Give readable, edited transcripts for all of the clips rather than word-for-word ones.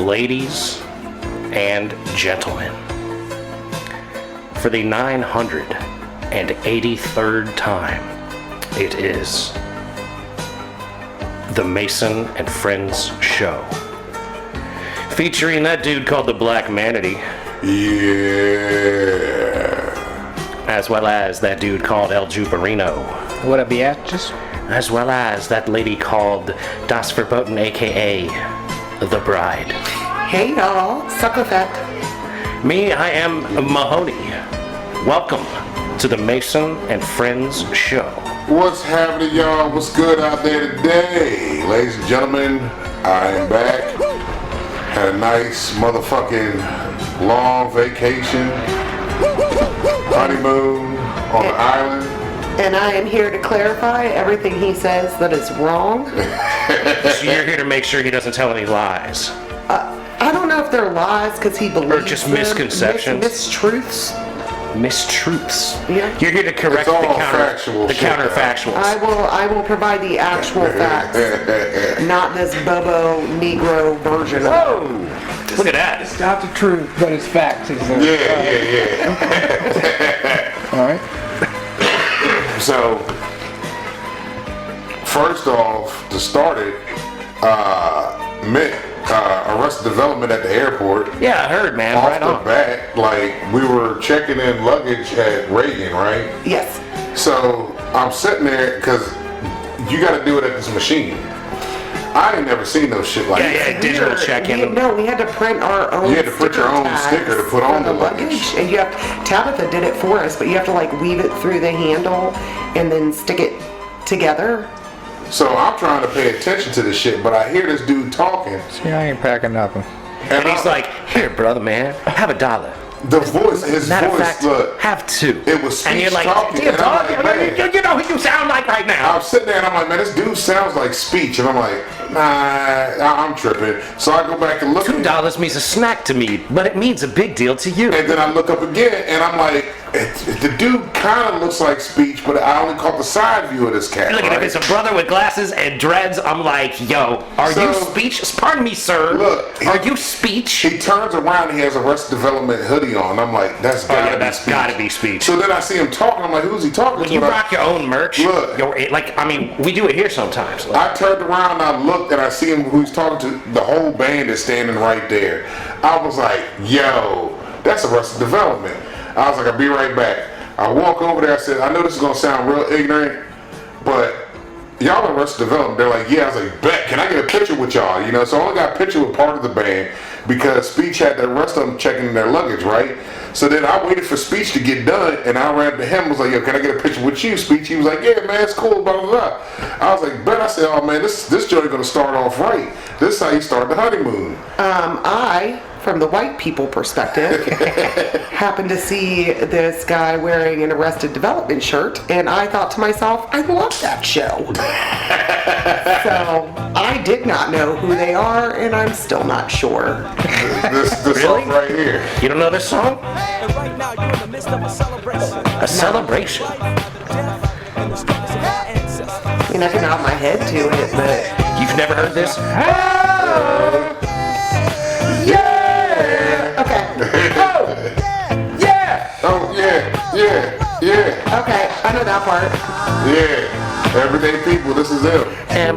ladies and gentlemen, for the 983rd time, it is the Mason and Friends Show, featuring that dude called the Black Manatee. Yeah. As well as that dude called El Juperino. What up, biatches? As well as that lady called Das Verboten, aka The Bride. Hey y'all, Sucklefett. Me, I am Mahoney. Welcome to the Mason and Friends Show. What's happening, y'all? What's good out there today? Ladies and gentlemen, I am back. Had a nice motherfucking long vacation, honeymoon on the island. And I am here to clarify everything he says that is wrong. So you're here to make sure he doesn't tell any lies. I don't know if they're lies because he believes Or just them. misconceptions. Mistruths. Mistruths. Yeah. You're here to correct It's all the factual shit, counterfactuals. I will provide the actual facts, not this Bobo Negro version of it. Whoa! Look at that. It's not the truth, but it's facts. Yeah. All right. So, first off, to start it, met Arrested Development at the airport. Yeah, I heard, man. Off Right the on. bat, like, we were checking in luggage at Reagan, right? Yes. So, I'm sitting there, because you got to do it at this machine. I ain't never seen no shit like that. Yeah, digital check-in. No, we had to print our own. You had to print your own tags sticker to put on for the luggage. And you have Tabitha did it for us, but you have to like weave it through the handle and then stick it together. So, I'm trying to pay attention to this shit, but I hear this dude talking. See, I ain't packing nothing. And he's like, here, brother, man, have $1. The voice, his Matter of voice, fact, look. have 2. It was and you're speech like, talking, dear and I'm dog, like, man. you know who you sound like right now. I'm sitting there and I'm like, man, this dude sounds like speech. And I'm like, nah, I'm tripping. So I go back and look at it. $2 means a snack to me, but it means a big deal to you. And then I look up again and I'm like, the dude kind of looks like speech, but I only caught the side view of this cat. Look, right? if it's a brother with glasses and dreads, I'm like, yo, are So- you speech? Pardon me, sir. Look, are you speech? He turns around and he has a Arrested Development hoodie on. I'm like, that's Gotta be speech. So then I see him talking. I'm like, who's he talking When to? you And rock your own merch, Look. we do it here sometimes. Like, I turned around and I looked and I see him who he's talking to. The whole band is standing right there. I was like, yo, that's Arrested Development. I was like, I'll be right back. I walk over there. I said, I know this is going to sound real ignorant, but y'all Arrested Development. They're like, yeah. I was like, bet. Can I get a picture with y'all? You know, so I only got a picture with part of the band because Speech had the rest of them checking their luggage, right? So then I waited for Speech to get done, and I ran to him. Was like, yo, can I get a picture with you, Speech? He was like, yeah, man, it's cool, blah blah blah. I was like, bet. I said, oh man, this joint gonna start off right. This is how you start the honeymoon. I, from the white people perspective, happened to see this guy wearing an Arrested Development shirt, and I thought to myself, I love that show. So I did not know who they are, and I'm still not sure. This Really? song right here. you don't know this song? And right now you're in the midst of a celebration. A celebration. And the struggles of our ancestors. I mean, I can nod my head to it, but You've never heard this? Yeah. okay. Yeah! Oh yeah. Okay, I know that part. Yeah. Everyday people. This is them.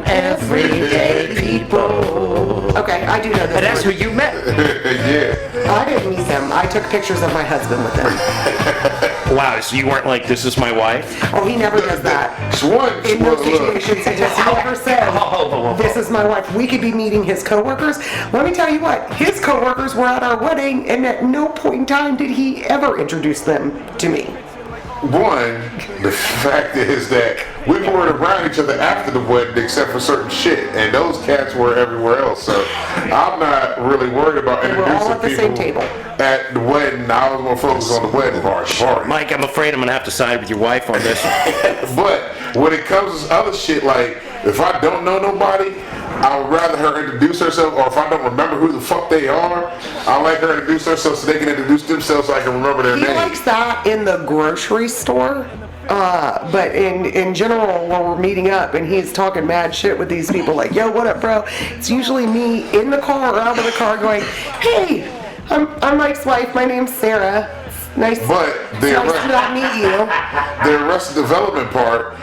Everyday people. Okay, I do know this And that's who one. you met. Yeah. I didn't meet them. I took pictures of my husband with them. Wow, so you weren't like, this is my wife? Oh, he never does that. Swan. In those Look. situations, he just never said, this is my wife. We could be meeting his coworkers. Let me tell you what, his coworkers were at our wedding, and at no point in time did he ever introduce them to me. One, the fact is that we weren't around each other after the wedding except for certain shit, and those cats were everywhere else. So I'm not really worried about They were all introducing at the same people table. at the wedding. I was more focused on the wedding party. Mike, I'm afraid I'm gonna have to side with your wife on this one. But when it comes to other shit, like if I don't know nobody, I would rather her introduce herself, or if I don't remember who the fuck they are, I like her to introduce herself so they can introduce themselves so I can remember their He name. likes that in the grocery store. But in general, when we're meeting up and he's talking mad shit with these people, like, yo, what up, bro? It's usually me in the car or out of the car going, hey, I'm Mike's wife. My name's Sarah. It's nice, But the nice to not meet you. the Arrested Development part,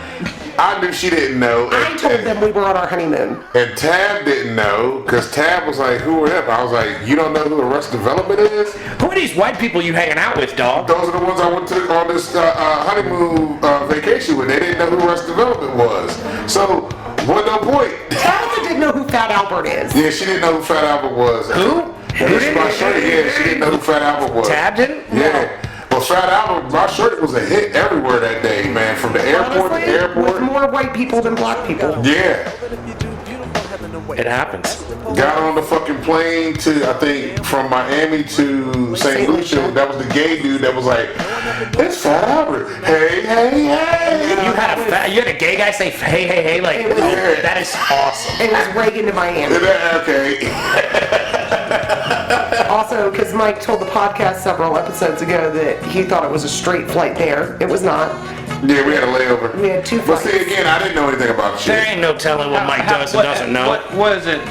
I knew she didn't know. I told them we were on our honeymoon. And Tab didn't know, because Tab was like, who are them? I was like, you don't know who Arrested Development is? Who are these white people you hanging out with, dog? Those are the ones I went to on this honeymoon vacation with. They didn't know who Arrested Development was. So, what no point? Tabitha didn't know who Fat Albert is. Yeah, she didn't know who Fat Albert was. Who? This is my shirt. Yeah, she didn't know who Fat Albert was. Tab didn't? Yeah. Well, Fat Albert, my shirt was a hit everywhere that day, man. From the airport Honestly, to airport. with more white people than black people. Yeah. It happens. Got on the fucking plane to, I think, from Miami to St. Lucia. That was the gay dude that was like, it's Fat Albert. Hey, hey, hey. You had a gay guy say, hey, hey, hey, like, Yeah. that is awesome. It was Reagan to Miami. Okay. Also, because Mike told the podcast several episodes ago that he thought it was a straight flight there. It was not. Yeah, we had a layover. We had two But see, flights. again, I didn't know anything about There shit. ain't no telling what Mike does and doesn't know. What is it?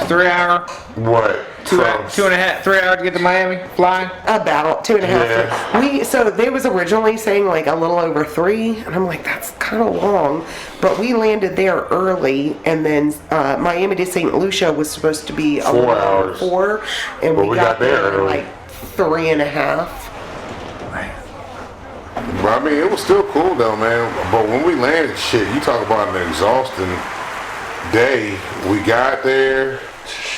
3 hour? What? Two and a half, 3 hours to get to Miami? Flying? About 2.5. Yeah. So they was originally saying like a little over 3, and I'm like, that's kind of long. But we landed there early, and then Miami to St. Lucia was supposed to be 4 hours. 4, and But we we got got there there in early. like 3.5. But I mean, it was still cool though, man. But when we landed, shit, you talk about an exhausting day. We got there,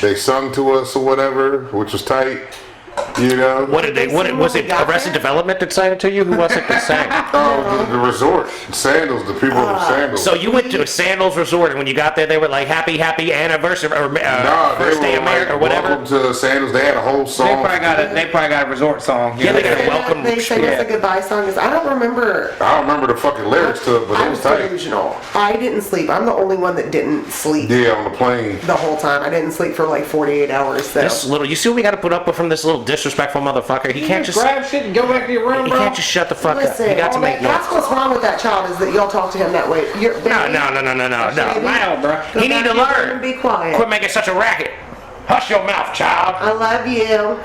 they sung to us or whatever, which was tight. You know? What did they, what was it, Arrested Development that sang it to you? Who was it that sang? Oh, the resort. Sandals, the people of Sandals. So you went to a Sandals resort, and when you got there, they were like, happy anniversary, or Nah, they first day were of marriage, like, or whatever? welcome to Sandals. They had a whole They song. probably got a resort song. Yeah, they got a And welcome. They sang us a goodbye song. 'Cause I don't remember. I don't remember the fucking lyrics to it, but I it was was tight. delusional. I didn't sleep. I'm the only one that didn't sleep Yeah, on the plane. the whole time. I didn't sleep for like 48 hours. So. This little, you see what we got to put up with from this little disrespectful motherfucker? He can't just, grab shit and go back to your room, he bro. can't just shut the fuck up. Listen, He got to all make that's noise. what's wrong with that child is that y'all talk to him that way. You're, No. Loud, bro. He need to And learn. be quiet. Quit making such a racket. Hush your mouth, child. I love you.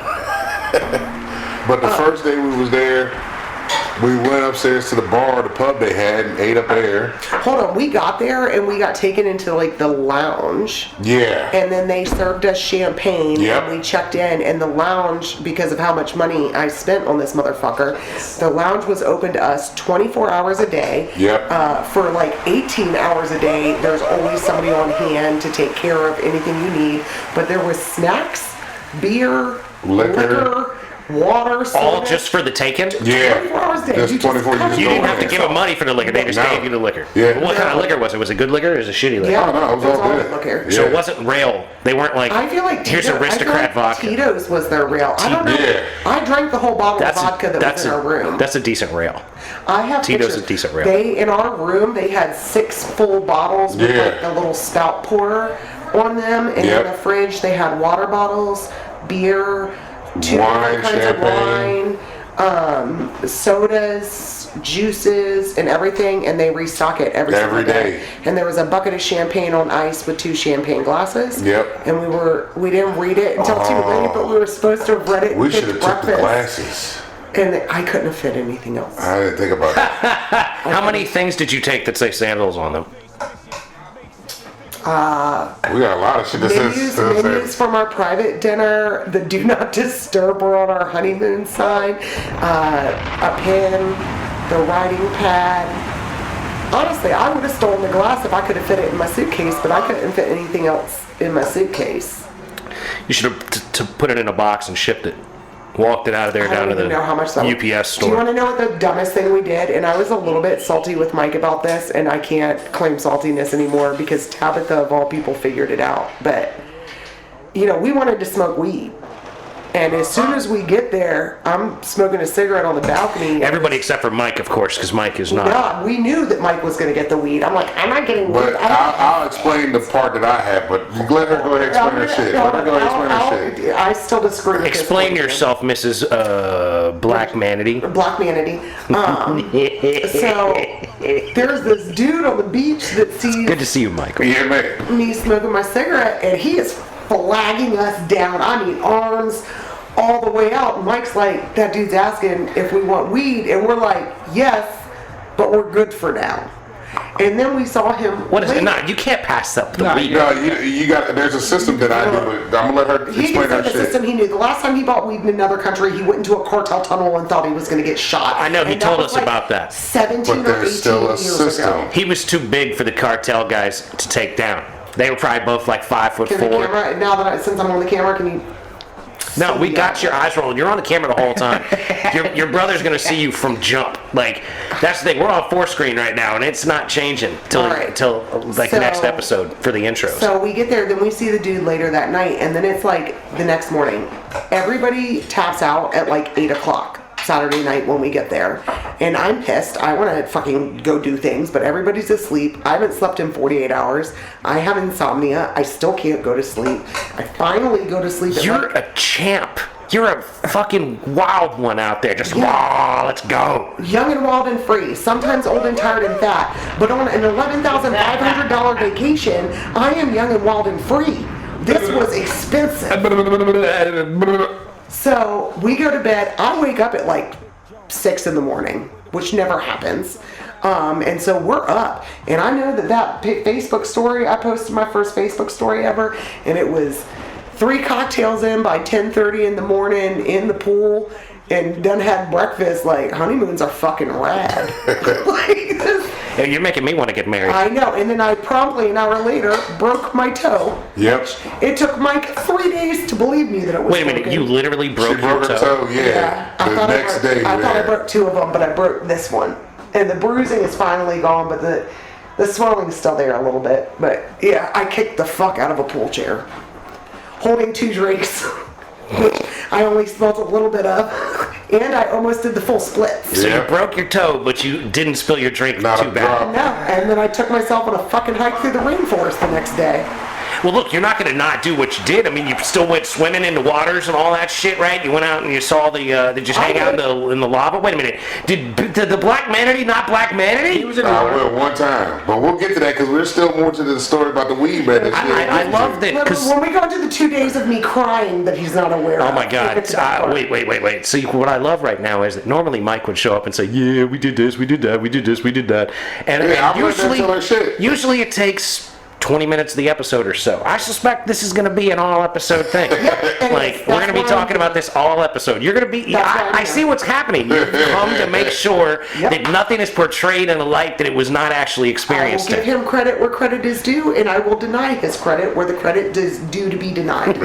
But the first day we was there, we went upstairs to the bar, the pub they had, and ate up there. Hold on, we got there and we got taken into like the lounge. Yeah. And then they served us champagne, Yep. and we checked in, and the lounge, because of how much money I spent on this motherfucker, the lounge was open to us 24 hours a day. Yep. For like 18 hours a day, there's always somebody on hand to take care of anything you need. But there was snacks, beer, Liquor. water, All soda. just for the taking? Yeah. 24 hours a day. Just You just 24 come just You go didn't in have to there. give them money for the liquor. They just No. gave you the liquor. Yeah. What kind of liquor was it? Was it good liquor or was it shitty liquor? Yeah, Oh, no, it was all good. liquor. So it Yeah. wasn't rail. They weren't like, I feel like here's Tito- I aristocrat feel like vodka. Tito's was their rail. I don't know. Yeah. I drank the whole bottle of vodka that was in our room. That's a decent rail. I have Tito's pictures. a decent rail. They in our room they had 6 full bottles with Yeah. like the little spout pourer on them, and Yep. in the fridge they had water bottles, beer, 2 Wine, different kinds champagne. of wine, sodas, juices, and everything, and they restock it every Every single day. And there was a bucket of champagne on ice with 2 champagne glasses. Yep. And we didn't read it until too late, but we were supposed to have read it. We and should have picked took the breakfast. glasses. And I couldn't have fit anything else. I didn't think about that. How many things did you take that say sandals on them? We got a lot of shit that says. Menus from our private dinner, the do not disturb were on our honeymoon sign, a pen, the writing pad. Honestly, I would have stolen the glass if I could have fit it in my suitcase, but I couldn't fit anything else in my suitcase. You should have put it in a box and shipped it. Walked it out of there I down don't to even know how much the that UPS Do you want store. to know what the dumbest thing we did? And I was a little bit salty with Mike about this, and I can't claim saltiness anymore because Tabitha, of all people, figured it out. But, you know, we wanted to smoke weed. And as soon as we get there, I'm smoking a cigarette on the balcony. Everybody except for Mike, of course, because Mike is not. Yeah, we knew that Mike was going to get the weed. I'm like, I'm not getting weed. But I'll explain the part that I have, but let her go ahead and explain her shit. Let her go ahead and explain her shit. I still disagree with this Explain point. yourself, Mrs. Black Manatee. Black Manatee. So there's this dude on the beach that sees Good to see you, Michael. Yeah, man. me smoking my cigarette, and he is flagging us down. I mean, arms all the way out. Mike's like, that dude's asking if we want weed, and we're like, yes, but we're good for now. And then we saw him. What is it? later. No, you can't pass up the No, weed. No, you got. There's a system that I do, but I'm gonna let her He explain can say her the shit. system he knew. The last time he bought weed in another country, he went into a cartel tunnel and thought he was going to get shot. I know, he And that told was us like about that. 17 But or 18 there's still a years system. ago. He was too big for the cartel guys to take down. They were probably both like 5'4". Can the camera, now that since I'm on the camera, can you? No, we got your eyes rolling. You're on the camera the whole time. your brother's gonna see you from jump. Like that's the thing. We're on 4 screen right now, and it's not changing till All right. like So- next episode for the intros. So we get there, then we see the dude later that night, and then it's like the next morning. Everybody taps out at like 8 o'clock Saturday night when we get there. And I'm pissed. I want to fucking go do things, but everybody's asleep. I haven't slept in 48 hours. I have insomnia. I still can't go to sleep. I finally go to sleep at You're like, a champ. You're a fucking wild one out there. Just Yeah. let's go. young and wild and free, sometimes old and tired and fat. But on an $11,500 vacation, I am young and wild and free. This was expensive. So we go to bed. I wake up at like 6 in the morning, which never happens. And so we're up. And I know that Facebook story, I posted my first Facebook story ever, and it was 3 cocktails in by 10:30 in the morning in the pool, and done had breakfast. Like, honeymoons are fucking rad. Like, this, Hey, you're making me want to get married. I know. And then I promptly, an hour later, broke my toe. Yep. It took Mike 3 days to believe me that it was Wait a minute. broken. You literally She broke your broke her toe. toe. Yeah. I The thought next I broke, day. I thought I yeah. broke 2 of them, but I broke this one. And the bruising is finally gone, but the swelling's still there a little bit. But yeah, I kicked the fuck out of a pool chair, holding 2 drinks, which I only smelled a little bit of, and I almost did the full split. So Yeah. you broke your toe, but you didn't spill your drink Not too a bad. drop. No, and then I took myself on a fucking hike through the rainforest the next day. Well, look, you're not going to not do what you did. I mean, you still went swimming in the waters and all that shit, right? You went out and you saw the, did you hang out in the lava? Wait a minute. Did the Black Manatee not Black Manatee? He was in the I water. will one time, but we'll get to that because there's still more to the story about the weed man. that she I had love that But because... when we go into the 2 days of me crying that he's not aware of. Oh my we'll God! get to that part. Wait. See, what I love right now is that normally Mike would show up and say, "Yeah, we did this, we did that, we did this, we did that," and, Yeah, and I'm letting her tell her shit. usually it takes 20 minutes of the episode or so. I suspect this is going to be an all episode thing. Like we're going to be That's talking why about this all episode. You're going to be. That's why I'm I here. see what's happening. You've come to make sure Yep. that nothing is portrayed in a light that it was not actually I will experienced give in. him credit where credit is due, and I will deny his credit where the credit is due to be denied.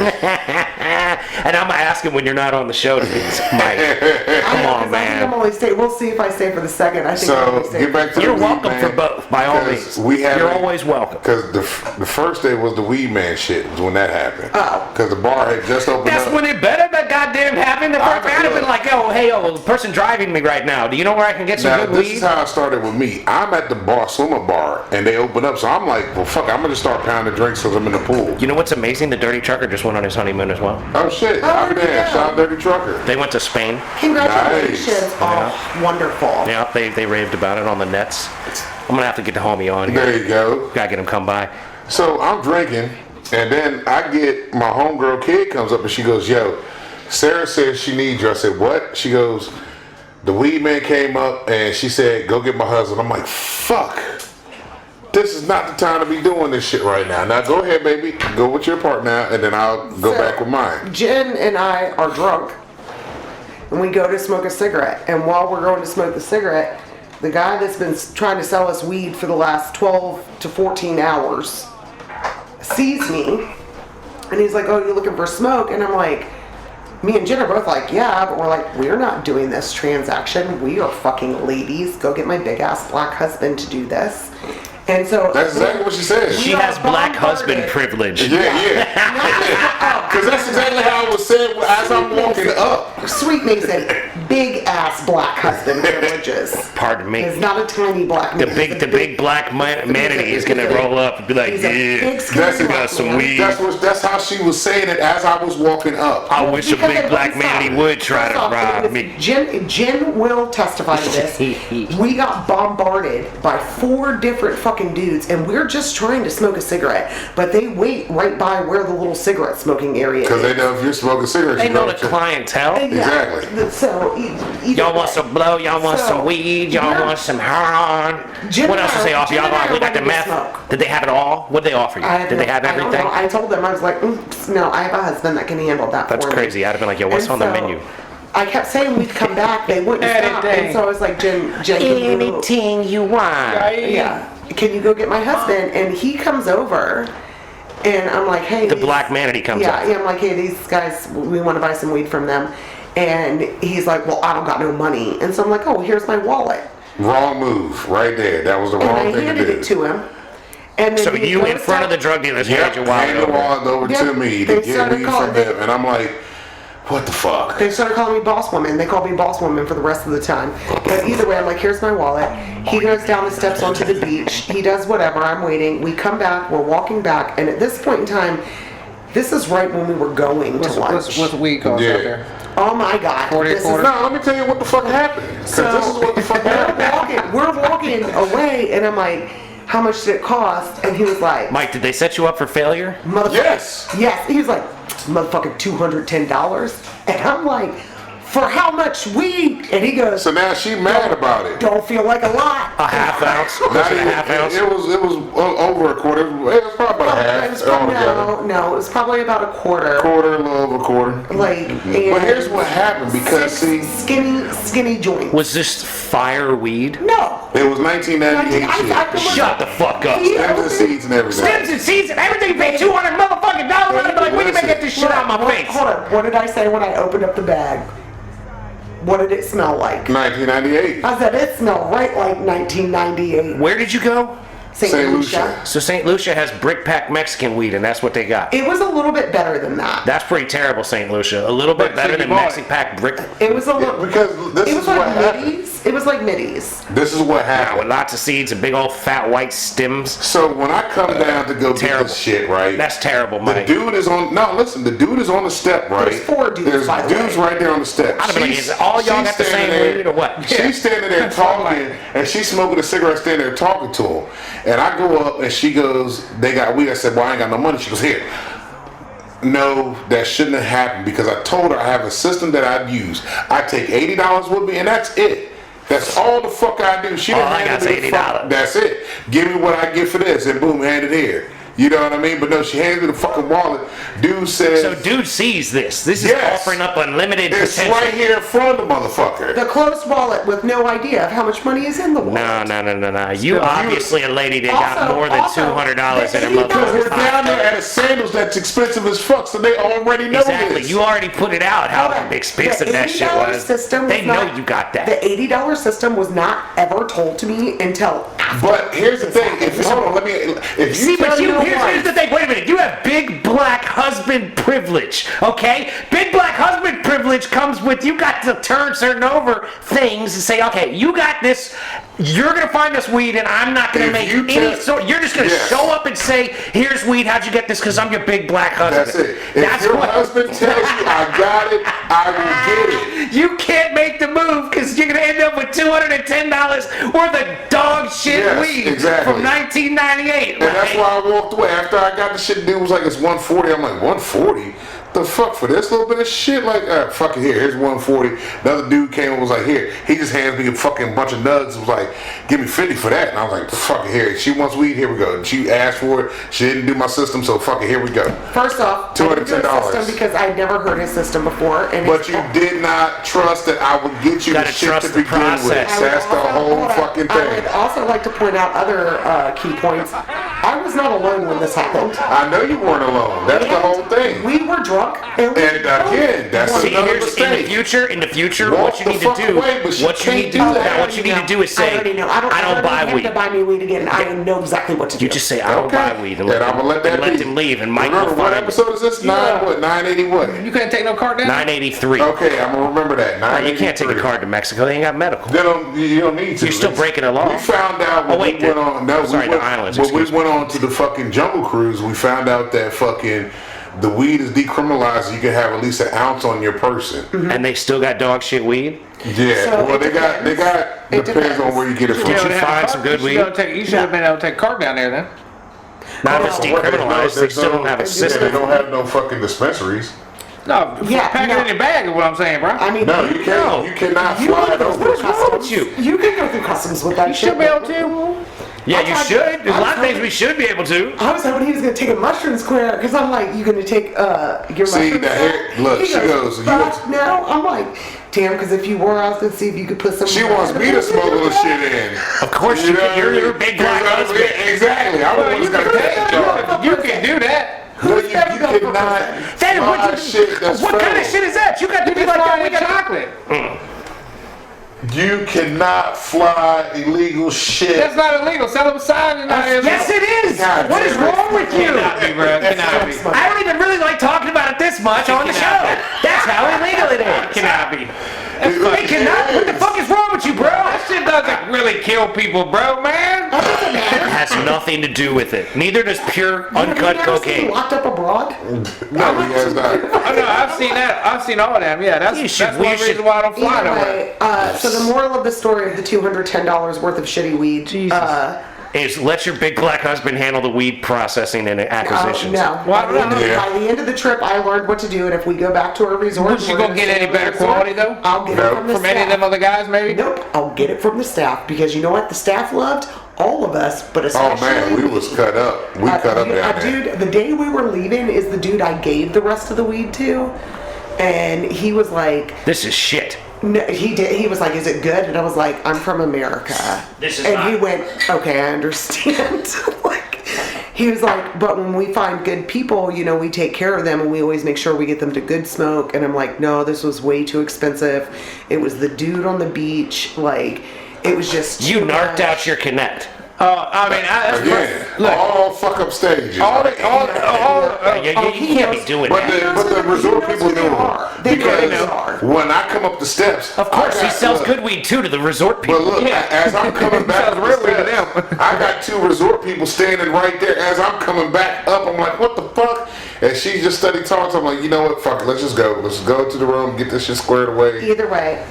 And I'm asking when you're not on the show to be Mike. Come on, I think man. I'm only stay. We'll see if I stay for the second. I think I'm So only stay. get back to You're the weed welcome man, for both, by all 'cause means. We have You're always welcome. Because the first day was the weed man shit was when that happened. Oh. Because the bar had just opened That's up. when it better that goddamn happened. The I first I'd have been look. like, oh, hey, the person driving me right now. Do you know where I can get some Now, good this weed? is how it started with me. I'm at the bar, swimmer bar, and they open up. So I'm like, well, fuck, I'm going to start pounding drinks because I'm in the pool. You know what's amazing? The Dirty Trucker just went on his honeymoon as well. Oh, shit. Oh, I'm there. yeah. Shout out Dirty Trucker. They went to Spain. Congratulations! Nice. Oh, wonderful. Yeah, they raved about it on the nets. I'm gonna have to get the homie on here. There you go. Gotta get him come by. So I'm drinking, and then I get my homegirl kid comes up and she goes, yo, Sarah says she needs you. I said, what? She goes, the weed man came up and she said, go get my husband. I'm like, fuck. This is not the time to be doing this shit right now. Now go ahead, baby. Go with your part now, and then I'll go So, back with mine. Jen and I are drunk, and we go to smoke a cigarette. And while we're going to smoke the cigarette, the guy that's been trying to sell us weed for the last 12 to 14 hours sees me, and he's like, oh, you looking for smoke? And I'm like, me and Jen are both like, yeah, but we're like, we're not doing this transaction. We are fucking ladies. Go get my big ass black husband to do this. And so That's exactly what she said. She We has are black husband bombarded. privilege. Yeah. Because that's exactly how it was said as I'm walking up. Sweet Mason, big ass black husband privileges. Pardon me. He's not a tiny black The man. big, He's the a big black manatee is gonna roll up and be like, He's a yeah, big, skinny That's black got some man. weed. That's how she was saying it as I was walking up. I wish a Because big it black wouldn't stop. manatee would try to First off, rob it was- me. Jen will testify to this. We got bombarded by 4 different fucking dudes, and we're just trying to smoke a cigarette, but they wait right by where the little cigarette smoking area is. Because they know if you're smoking cigarettes, They you know know the what clientele. Exactly. So, either Y'all want way. some blow? Y'all want So, some weed? Y'all we're- want some heroin? Jen What and else I- did they offer? Jen Y'all and I got, we are got the ready to meth. smoke. Did they have it all? What did they offer you? Did they have I don't everything? know. I told them, I was like, no, I have a husband that can handle that That's for me. crazy. I'd have been like, yo, what's And on the so, menu? I kept saying we'd come back, they wouldn't stop. Anything. And so I was like, Jen, can you, Anything you want. yeah, can you go get my husband? And he comes over, and I'm like, hey. The these- black manatee comes yeah, up. Yeah, I'm like, hey, these guys, we want to buy some weed from them. And he's like, well, I don't got no money. And so I'm like, oh, here's my wallet. Wrong move right there. That was the And wrong I thing to handed do. it to him. And then So he you in goes front of to- the drug dealers Yep, handed your wallet hand the over. wallet over Yep. to me They to get started weed calling from me- him. And I'm like, what the fuck? They started calling me boss woman. They called me boss woman for the rest of the time. But either way, I'm like, here's my wallet. He goes down the steps onto the beach. He does whatever. I'm waiting. We come back. We're walking back. And at this point in time, this is right when we were going to lunch. What's the weed cost Yeah. out there? Oh my God. 40 This is quarter? No, let me tell you what the fuck happened. Because this is what the fuck happened. we're walking away, and I'm like, how much did it cost? And he was like, Mike, did they set you up for failure? motherfucker. Yes. Yes. He was like, motherfucking $210. And I'm like, for how much weed? And he goes, So now she mad about it. don't feel like a lot. A half ounce? Was Not it a even- half ounce? It was over a quarter. It was probably about a It half was probably, altogether. no, it was probably about a quarter. Quarter, a little over a quarter. Like, and But here's what happened because see, skinny joints. Was this fire weed? No. it was 1998 shit. Shut the fuck up. Stems and seeds and everything. Stems and seeds and everything paid $200 motherfucking dollars. I'd be like, when you gonna get this shit out of my face? Hold on. What did I say when I opened up the bag? What did it smell like? 1998. I said it smelled right like 1998. Where did you go? St. St. Lucia. Lucia. So St. Lucia has brick pack Mexican weed, and that's what they got. It was a little bit better than that. That's pretty terrible, St. Lucia. A little bit But, so better you than bought it. Mexican pack brick. It was a little. Because this It is was what like happened. middies. It was like middies. This is what Yeah, with happened. lots of seeds and big old fat white stems. So when I come down to go get Terrible. this shit, right? That's terrible, The Mike. dude is on. No, listen. The dude is on the step, right? There's 4 dudes, There's by the dudes way. right there on the step. I'd have been like, She's- is all y'all she's got the standing same there- weed or what? She's standing there talking, and she's smoking a cigarette, standing there talking to him. And I go up, and she goes, "They got weed." I said, "Well, I ain't got no money." She goes, "Here." No, that shouldn't have happened because I told her I have a system that I'd use. I take $80 with me, and that's it. That's all the fuck I do. She didn't All I hand got's me the fuck- $80. That's it. Give me what I get for this, and boom, hand it here. You know what I mean? But no, she hands me the fucking wallet. Dude says, So dude sees this. This is Yes. offering up unlimited it's potential. right here in front of the motherfucker. The closed wallet with no idea of how much money is in the wallet. No. You obviously a lady that got Also- more than also, $200 in her the Because we're motherfucking down there pocket. at a sandals that's expensive as fuck, so they already know Exactly. this. You already put it out how Hold on. expensive The that shit $80 was. system They was know not- you got that. The $80 system was not ever told to me until after. But here's the thing. If hold on, let me. If you See, but tell you, your here's wife- the thing. Wait a minute. You have big black husband privilege, okay? Big black husband privilege comes with you got to turn certain over things and say, okay, you got this. You're gonna find us weed, and I'm not gonna If make you any tell- sort. You're just gonna Yes. show up and say, "Here's weed. How'd you get this? Because I'm your big black husband." That's it. If your husband tells you I got it, I will get it. You can't make the move because you're gonna end up with $210 worth of dog shit Yes, weed exactly. from 1998. And that's right? why I walked away. After I got the shit, dude was like, it's 140. I'm like, 140? The fuck for this little bit of shit? Like, fuck it, here's 140. Another dude came and was like, here. He just hands me a fucking bunch of nugs. Was like, give me 50 for that. And I was like, fuck it, here. She wants weed, here we go. And she asked for it. She didn't do my system, so fuck it, here we go. First off, I didn't do a $210. system because I'd never heard his system before. And But it's- you did not trust that I would get you the Gotta shit trust to the begin with. process. I would That's the also- whole hold on. fucking I would thing. also like to point out other key points. I was not alone when this happened. I know you weren't alone. That's the whole thing. We were drunk, and And again, that's See, another here's, in the mistake. future, Walk what you the need to fuck do, away, but she what you can't need to do do, that. what you need to do is say, I already know. I don't buy have weed. to buy me weed again. I know exactly what to do. You just say, I don't buy weed, and let, I'm gonna let that and let be. them leave, and Mike Remember will what find it. episode is this? 980 what? You couldn't take no card down? 983. Okay, I'm gonna remember that. You can't take a 983. card to Mexico. They ain't got medical. You don't need to. You're still breaking the law. We found out when Oh, wait, we went on. No, sorry, we the went, islands, when we excuse me. went on to the fucking Jungle Cruise, we found out that fucking the weed is decriminalized. You can have at least an ounce on your person. And they still got dog shit weed? Yeah. So well, it they got It depends on where you get it from. Did you They find had a some card. good You weed? should be able to take- You should have been able to take a card down there then. Not if it's What, there's decriminalized. They there's still don't have a Yeah, they system. don't have no fucking dispensaries. No, Yeah, pack no. it in your bag is what I'm saying, bro. I mean, No, you can't. No. You cannot you fly can it go over. through customs. with you? You can go through customs with that You shit. should be able to. Yeah, you I- should. There's a lot of I- things we should be able to. I was hoping he was going to take a mushroom square because I'm like, you going to take your See, mushroom the square? hair- look, He she goes, you "Fuck was- no. I'm like, damn, because if you were, I was going to see if you could put some. She wants me to smuggle the shit in. Of course you know can. what You're I mean? a big black husband. Exactly. I'm the one who's got to take charge. You can do that. No, you better go for cannot Then fly what, shit that's what kind of federal. shit is that? You got to You be can like fly that. We with got chocolate. You cannot fly illegal shit. That's not illegal. Sell them a sign and not Yes, it is. God What is damn it. wrong with you? Cannot be, bro. Cannot be. I don't even really like talking about it this much on the show. That's how illegal it is. Cannot be. It cannot. What the fuck is wrong with you, bro? That shit doesn't really kill people, bro, man. It has nothing to do with it. Neither does pure uncut cocaine. Locked up abroad? No, he has not. Oh no, I've seen that. I've seen all of them. Yeah, You that's should- that's we one should- reason why I don't fly Either nowhere. way, so the moral of the story of the $210 worth of shitty weed. Is let your big black husband handle the weed processing and acquisitions. No. Why By the, end of, not? by the end of the trip, I learned what to do, and if we go back to a resort, Was you we're gonna get stay any at a better resort, quality, though? I'll get No. it from the From any of them staff. other guys, maybe? Nope, I'll get it from the staff because you know what? The staff loved all of us, but Oh especially. man, we was cut up. We cut up down there. Dude, the day we were leaving is the dude I gave the rest of the weed to, and he was like, This is shit. no, he did. He was like, "Is it good?" And I was like, "I'm from America." This is and not- he went, "Okay, I understand." Like, he was like, "But when we find good people, you know, we take care of them, and we always make sure we get them to good smoke." And I'm like, "No, this was way too expensive. It was the dude on the beach. Like, it was just You too narked much." out your connect. I mean, that's Again, look, all fuck up stages. all right? the, all, You Oh, can't he be knows- doing But that. the resort He knows people who they knew are. They know who because they are. when I come up the steps, Of course, I he got- sells look, good weed too to the resort people. But look, Yeah. as I'm coming back Sounds up the real weird to steps, them. I got two resort people standing right there. As I'm coming back up, I'm like, what the fuck? And she just study talking. So I'm like, you know what? Fuck it. Let's just go. Let's go to the room, get this shit squared away. Either way,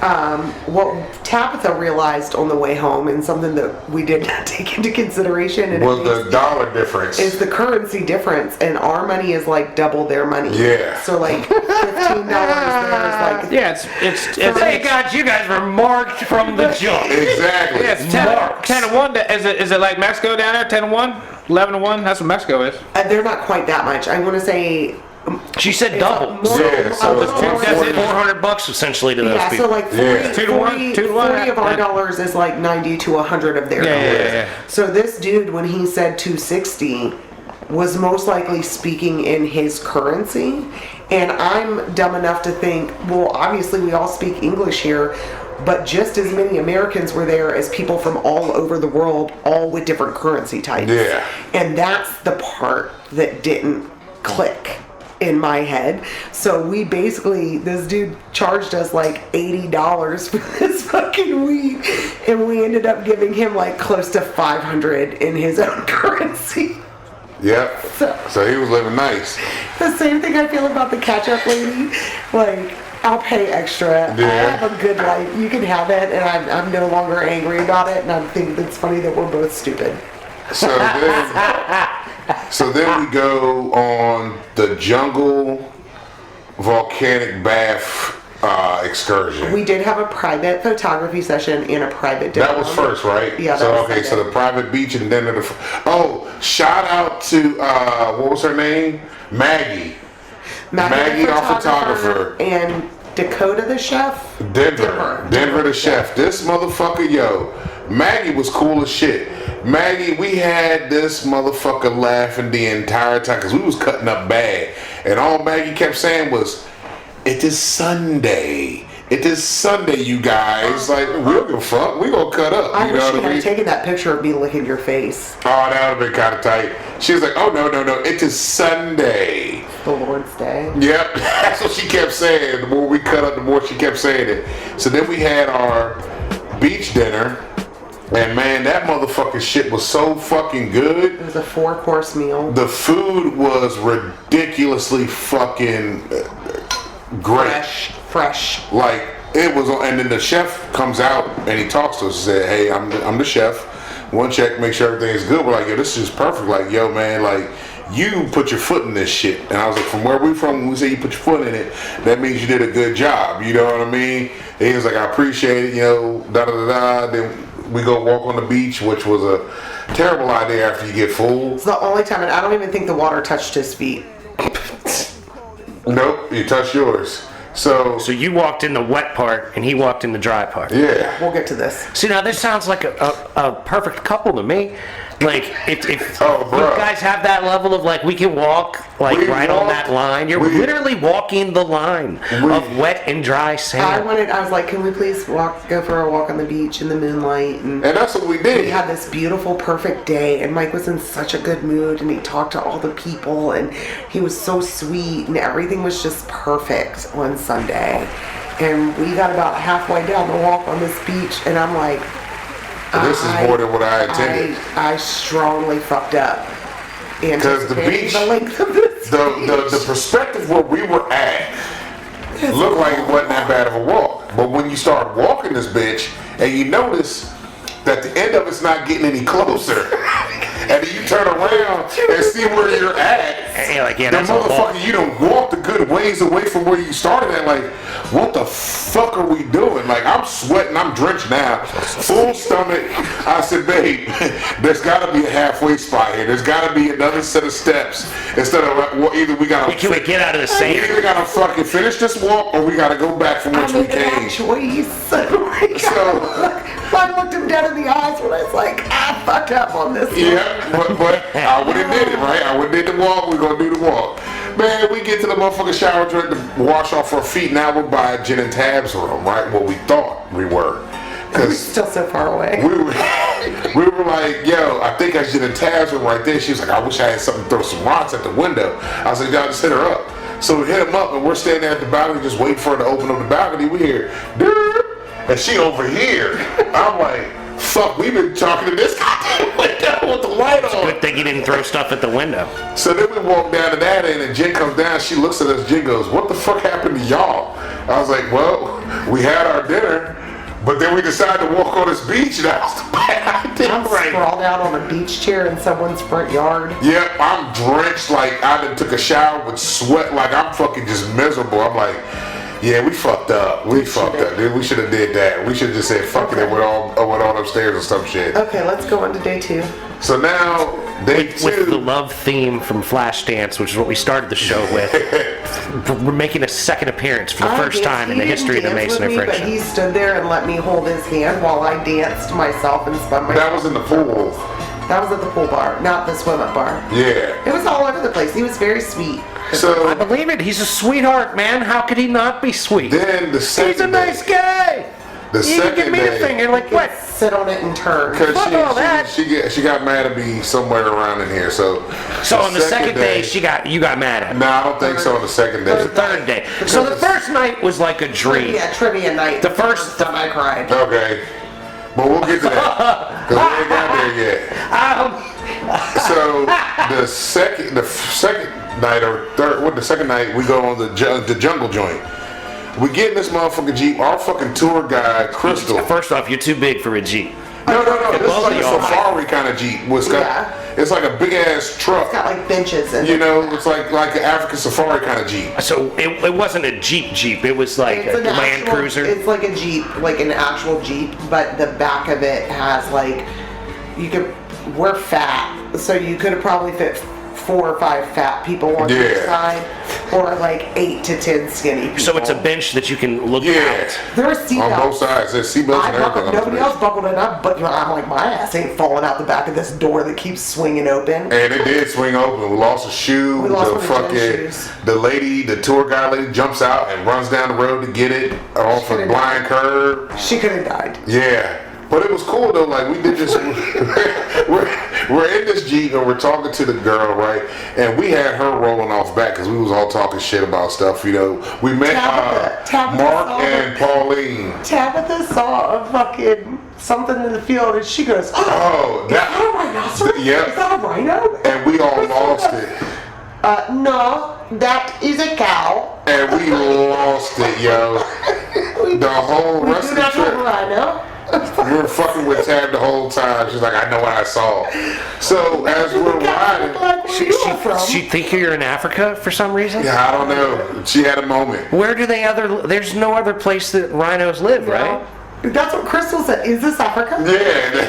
what Tabitha realized on the way home, and something that we did not take into consideration, and Was it the makes- dollar difference. is the currency difference, and our money is like double their money. Yeah. So like $15 there is like yeah, it's Thank God you guys were marked from the jump. Exactly. yeah, it's 10, Marks. 10 to 1. Is it like Mexico down there? 10 to 1? 11 to 1? That's what Mexico is. they're not quite that much. I want to say She said double. more- Yeah, so it's more- That's $40. $400 essentially to those yeah, people. so like 40, Yeah. 2 to 1, 40, 2 to 1, 40 of our yeah. dollars is like 90 to 100 of their Yeah, yeah, dollars. yeah. So this dude, when he said 260, was most likely speaking in his currency. And I'm dumb enough to think, well, obviously we all speak English here, but just as many Americans were there as people from all over the world, all with different currency types. Yeah. And that's the part that didn't click in my head. So we basically, this dude charged us like $80 for this fucking weed, and we ended up giving him like close to 500 in his own currency. Yep. So he was living nice. The same thing I feel about the ketchup lady. Like, I'll pay extra. I Yeah. have a good life. You can have it, and I'm no longer angry about it. And I think it's funny that we're both stupid. So then we go on the jungle volcanic bath excursion. We did have a private photography session in a private dinner. That was first, right? Yeah, that So was okay, so Sunday. the private beach and then oh, shout out to what was her name? Maggie. Maggie, our photographer. And Dakota the chef. Denver the chef. This motherfucker, yo. Maggie was cool as shit. Maggie, we had this motherfucker laughing the entire time because we was cutting up bad. And all Maggie kept saying was, "It is Sunday. It is Sunday, you guys. Like, we don't give a fuck. We gonna cut up." I You wish know you what I had mean? taken that picture of me licking your face. Oh, that would have been kind of tight. She was like, "Oh, no. It is Sunday." The Lord's Day. Yep, that's what she kept saying. The more we cut up, the more she kept saying it. So then we had our beach dinner, and man, that motherfucking shit was so fucking good. It was a 4-course meal. The food was ridiculously fucking great. Fresh. Like, it was, and then the chef comes out and he talks to us and said, "Hey, I'm the chef. One check, make sure everything is good." We're like, "Yo, this is perfect. Like, yo, man, like, you put your foot in this shit." And I was like, "From where we from, when we say you put your foot in it, that means you did a good job." You know what I mean? And he was like, "I appreciate it, you know, da da da da." Then we go walk on the beach, which was a terrible idea after you get full. It's the only time, and I don't even think the water touched his feet. Nope, you touched yours. So So you walked in the wet part, and he walked in the dry part. yeah. We'll get to this. See, now this sounds like a perfect couple to me. Like, if Oh, you bruh. guys have that level of, like, we can walk, like, We right on walk- that line. You're we- literally walking the line We- of wet and dry I sand. was like, can we please go for a walk on the beach in the moonlight? And And that's what we we did. had this beautiful, perfect day, and Mike was in such a good mood, and he talked to all the people, and he was so sweet, and everything was just perfect on Sunday. And we got about halfway down the walk on this beach, and I'm like, This is more than what I intended. I strongly fucked up. 'Cause the Anticipating beach- the length of this The perspective where we were at looked like it wasn't that bad of a walk. But when you start walking this bitch and you notice that the end of it's not getting any closer, and then you turn around and see where you're at, Hey, like, yeah, the that's a walk. motherfucker, you done walked a good ways away from where you started at. Like, what the fuck are we doing? Like, I'm sweating, I'm drenched now, full stomach. I said, "Babe, there's gotta be a halfway spot here. There's gotta be another set of steps instead of well, either we gotta Can we get out of the we sand? either gotta fucking finish this walk or we gotta go back from I which we made that came." choice. I looked him dead in the eyes when I was like, I fucked up on this one. Yeah, but I would have did it, right? I would have did the walk. We're gonna do the walk. Man, we get to the motherfucking shower, drink to wash off our feet. Now we're by Jen and Tab's room, right? What we thought we were. We're Cause still so far away. we were like, "Yo, I think I should have Tab's room right there." She was like, "I wish I had something to throw some rocks at the window." I was like, "Y'all just hit her up." So we hit him up, and we're standing at the balcony just waiting for her to open up the balcony. We hear, "Derp," and she over here. I'm like, "Fuck, we've been talking to this goddamn window with the light on." Good thing you didn't throw stuff at the window. So then we walk down to that end, and Jen comes down. She looks at us. Jen goes, "What the fuck happened to y'all?" I was like, "Well, we had our dinner, but then we decided to walk on this beach, and that was the bad idea." I'm sprawled out on a beach chair in someone's front yard. Yep, I'm drenched like I done took a shower with sweat, like I'm fucking just miserable. I'm like, yeah, we fucked up. We fucked up, dude. We should have did that. We should have just said fuck it and went on upstairs or some shit. Okay, let's go on to day 2. So now day With the two. love theme from Flashdance, which is what we started the show with, we're making a second appearance for the first time in the history of the Mason and Friend But Show. he stood there and let me hold his hand while I danced myself and spun myself. That was in the pool. That was at the pool bar, not the swim-up bar. Yeah. It was all over the place. He was very sweet. I So believe it. He's a sweetheart, man. How could he not be sweet? then the second He's a nice day, guy. the You can give second me the day, finger like You what? could sit on it and turn. because Fuck all that. she got mad at me somewhere around in here. So So on the second day, you got mad at him. No, I don't think so. On the second day. Third day. So the first night was like a dream. Yeah, trivia night. The first- time I cried. Okay. But we'll get to that. Because we ain't got there yet. So the second night or the second night we go on the jungle joint. We get in this motherfucking Jeep. Our fucking tour guide, Crystal. First off, you're too big for a Jeep. No. This is both like of a y'all. safari kind of Jeep. It's like a big ass truck. It's got like benches and You know, it's like an African safari kind of Jeep. So it wasn't a Jeep. It was like It's a an Land actual- Cruiser. It's like a Jeep, like an actual Jeep, but the back of it has like, we're fat, so you could have probably fit 4 or 5 fat people on each Yeah. side. or like 8 to 10 skinny people. So it's a bench that you can look Yeah. out. There are seatbelts. On both sides. There's seatbelts I and buckled, everything. nobody else buckled it up, but I'm like, my ass ain't falling out the back of this door that keeps swinging open. And it did swing open. We lost a shoe. We lost the one of Jen's fucking shoes. the lady, the tour guide lady, jumps out and runs down the road to get it off a Should've blind curve. She could have died. Yeah. But it was cool though, like we did this, we're in this Jeep and we're talking to the girl, right? And we had her rolling off back because we was all talking shit about stuff, you know. We met Tabitha Mark saw and Pauline. Tabitha saw a fucking something in the field and she goes, Oh, is that a rhinoceros? Yep. Is that a rhino? And we all lost it. No, that is a cow. And we lost it, yo. The whole We rest do of the not have a trip. rhino. We were fucking with Tab the whole time. She's like, I know what I saw. So as we're riding, She think you're in Africa for some reason? yeah, I don't know. She had a moment. Where do there's no other place that rhinos live, right? That's what Crystal said. Is this Africa? Yeah.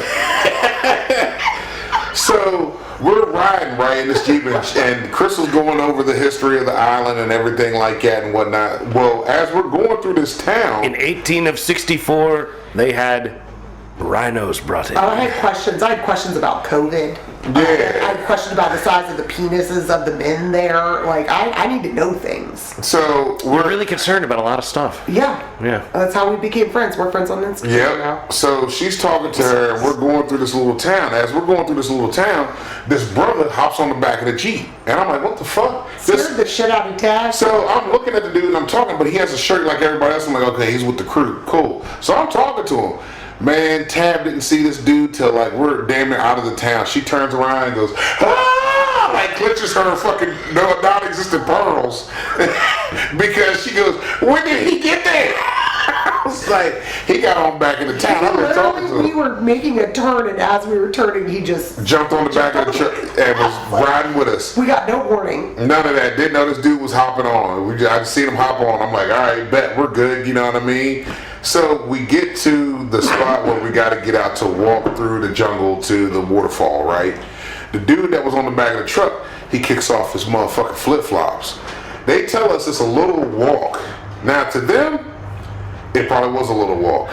So we're riding right in this Jeep, and Crystal's going over the history of the island and everything like that and whatnot. Well, as we're going through this town, In 1864, they had rhinos brought in. I had questions. I had questions about COVID. I had questions about the size of the penises of the men there. Like, I need to know things. so We're we're really concerned about a lot of stuff. Yeah. Yeah. That's how we became friends. We're friends on Instagram Yep. now. So she's talking to her, and we're going through this little town. As we're going through this little town, this brother hops on the back of the Jeep, and I'm like, "What the fuck?" Scared the shit out of Taz. So I'm looking at the dude and I'm talking, but he has a shirt like everybody else. I'm like, okay, he's with the crew. Cool. So I'm talking to him. Man, Tab didn't see this dude till like we're damn near out of the town. She turns around and goes, ah! Like clenches her fucking non-existent pearls. Because she goes, when did he get there? I was like, he got on back in the town. I've been talking to Literally, we him. were making a turn, and as we were turning, he just... Jumped on the back of the truck and was riding with us. We got no warning. None of that. Didn't know this dude was hopping on. I just seen him hop on. I'm like, all right, bet we're good. You know what I mean? So we get to the spot where we got to get out to walk through the jungle to the waterfall, right? The dude that was on the back of the truck, he kicks off his motherfucking flip-flops. They tell us it's a little walk. Now to them, it probably was a little walk.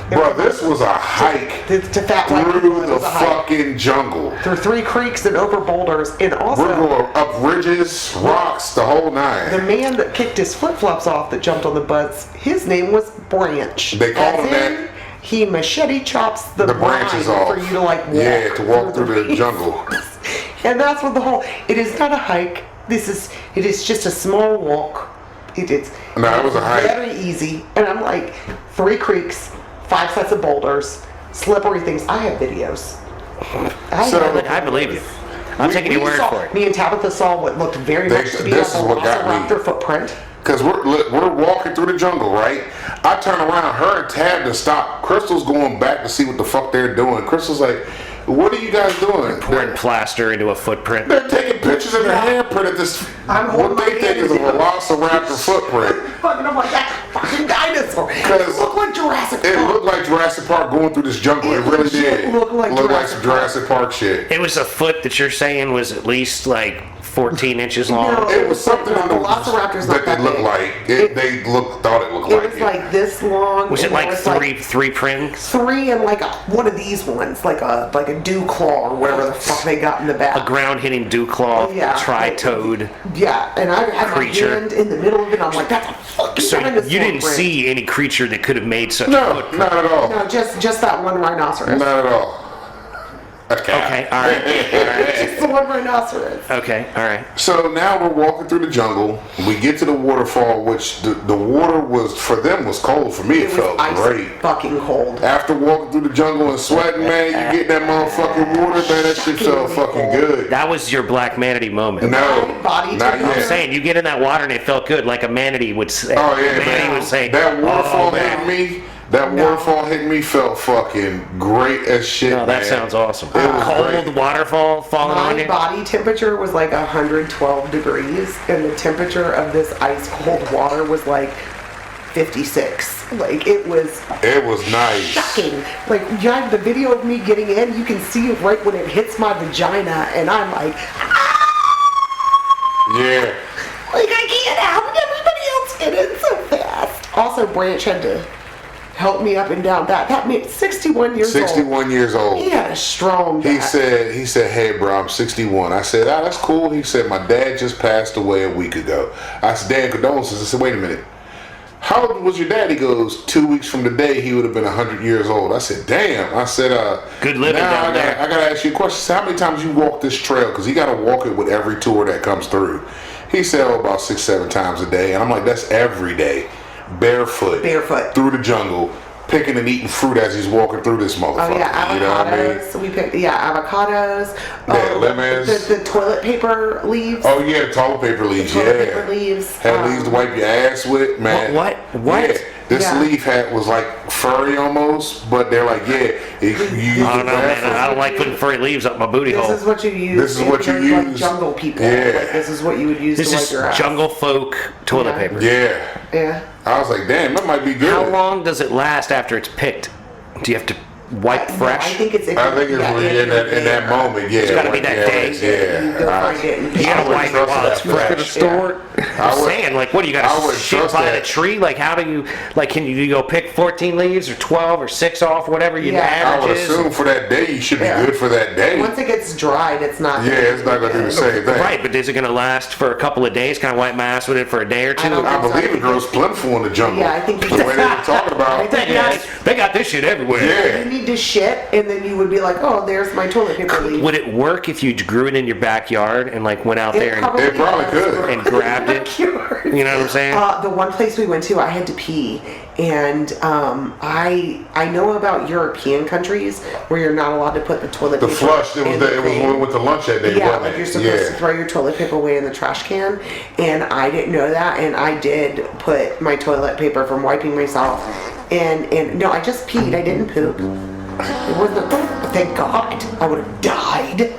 Bro, this was a hike To Fat White through people, it the was a hike. fucking jungle. Through 3 creeks and over boulders, and also... We're going up ridges, rocks, the whole nine. The man that kicked his flip-flops off that jumped on the butts, his name was Branch. They called As him in, that. He machete chops the branches brine off. for you to like walk. Yeah, to walk through the jungle. And that's what the whole. It is not a hike. It is just a small walk. It is. No, it was a hike. Very easy. And I'm like, 3 creeks, 5 sets of boulders, slippery things. I have videos. I believe you. I'm taking your word for it. Me and Tabitha saw what looked very much to be this like a is what got me. Velociraptor footprint. Because we're walking through the jungle, right? I turn around, her and Tab to stop. Crystal's going back to see what the fuck they're doing. Crystal's like, what are you guys doing? Pouring plaster into a footprint. They're taking pictures of their handprint at this, I'm what holding they my think is a hand. velociraptor footprint. Fucking, I'm like, that fucking dinosaur. It 'Cause looked like Jurassic It Park. looked like Jurassic Park going through this jungle. It really legit did. looked like some Jurassic Jurassic Park shit. It was a foot that you're saying was at least like 14 inches long. No. It was something on the Velociraptor's not that they that looked big. like. They thought it looked It like was like this long. Was it and like there was three prints? 3 and like one of these ones, like a dew claw or whatever the fuck they got in the back. A ground hitting dew claw, Yeah. tri-toed. Yeah, and I had Creature. my hand in the middle of it. I'm like, that's a fucking So dinosaur you didn't print. see any creature that could have made such a No, footprint. not at all. No, just that one rhinoceros. Not at all. Okay, all right. Just the one rhinoceros. Okay, all right. So now we're walking through the jungle. We get to the waterfall, which the water was, for them, was cold. For me, it, It was felt ice great. fucking cold. After walking through the jungle and sweating, man, you get that motherfucking water, man, that shit felt fucking good. That was your black manatee moment. No, My body not took over. I'm yet. saying you get in that water and it felt good, like a manatee would say. Oh yeah, a manatee man. would say. That waterfall "Oh, man." hitting me. That No. waterfall hitting me felt fucking great as shit. Oh, that man. sounds awesome. It was Cold great. waterfall falling on My you. body temperature was like 112 degrees, and the temperature of this ice cold water was like 56. Like, it was It was nice. shocking. Like, you have the video of me getting in, you can see it right when it hits my vagina, and I'm like, Yeah. I Also, Branch had to help me up and down that made 61 years old. 61 years old. He had a strong He back. said, hey bro, I'm 61. I said, that's cool. He said, my dad just passed away a week ago. I said, Dad, condolences. I said, wait a minute. How old was your dad? He goes, 2 weeks from today, he would have been 100 years old. I said, damn. I said, Good living now down there. I gotta ask you a question. I said, how many times you walk this trail? Because he got to walk it with every tour that comes through. He said, about 6-7 times a day. And I'm like, that's every day. Barefoot. Through the jungle. Picking and eating fruit as he's walking through this motherfucker. Oh yeah, avocados. You know what I mean? We picked Yeah, avocados. lemons. The toilet paper leaves. Oh yeah, the toilet paper leaves. Toilet Yeah. paper leaves. Had leaves to wipe your ass with, man. What? Yeah. This Yeah. leaf hat was like furry almost, but they're like, yeah, you use I don't know, the man. bathroom. I don't like putting furry leaves up my booty This hole. is what you use. This is what you if you're, like use. jungle people. Yeah. Like, this is what you would use This to wipe is your ass. jungle folk toilet Yeah. paper. Yeah. Yeah. I was like, damn, that might be good. How long does it last after it's picked? Do you have to wipe No, fresh? I think it's. If I think it's yeah, when if you're in you're that in that there. moment, yeah. It's gotta be when- that yeah, day. You go Yeah. find it. You I gotta wouldn't wipe it trust while that it's much. fresh. Store. I I'm would- saying, like, what do you I got to wouldn't shit trust by that. the tree? Like, how do you, like, can you go pick 14 leaves or 12 or 6 off, whatever your Yeah. I would average is? assume for that day, you should be Yeah. good for that day. Once it gets dried, it's not. Yeah, it's not gonna do the same thing. Right, but is it going to last for a couple of days? Can I wipe my ass with it for a day or two? I don't I believe it grows plentiful in the jungle. Yeah, I think you the way they were talking about. They got this shit everywhere. Yeah. You need to shit, and then you would be like, "Oh, there's my toilet paper leaf." Would it work if you grew it in your backyard and, like, went out there It probably does could. work. and grabbed it? Backyard. You know what I'm saying? The one place we went to, I had to pee, and I know about European countries where you're not allowed to put the toilet The paper. flush, it was in the, the it was thing. when we went to lunch that day, Yeah, wasn't like it? you're supposed to Yeah. throw your toilet paper away in the trash can, and I didn't know that, and I did put my toilet paper from wiping myself, and no, I just peed, I didn't poop. It wasn't. Thank God, I would have died.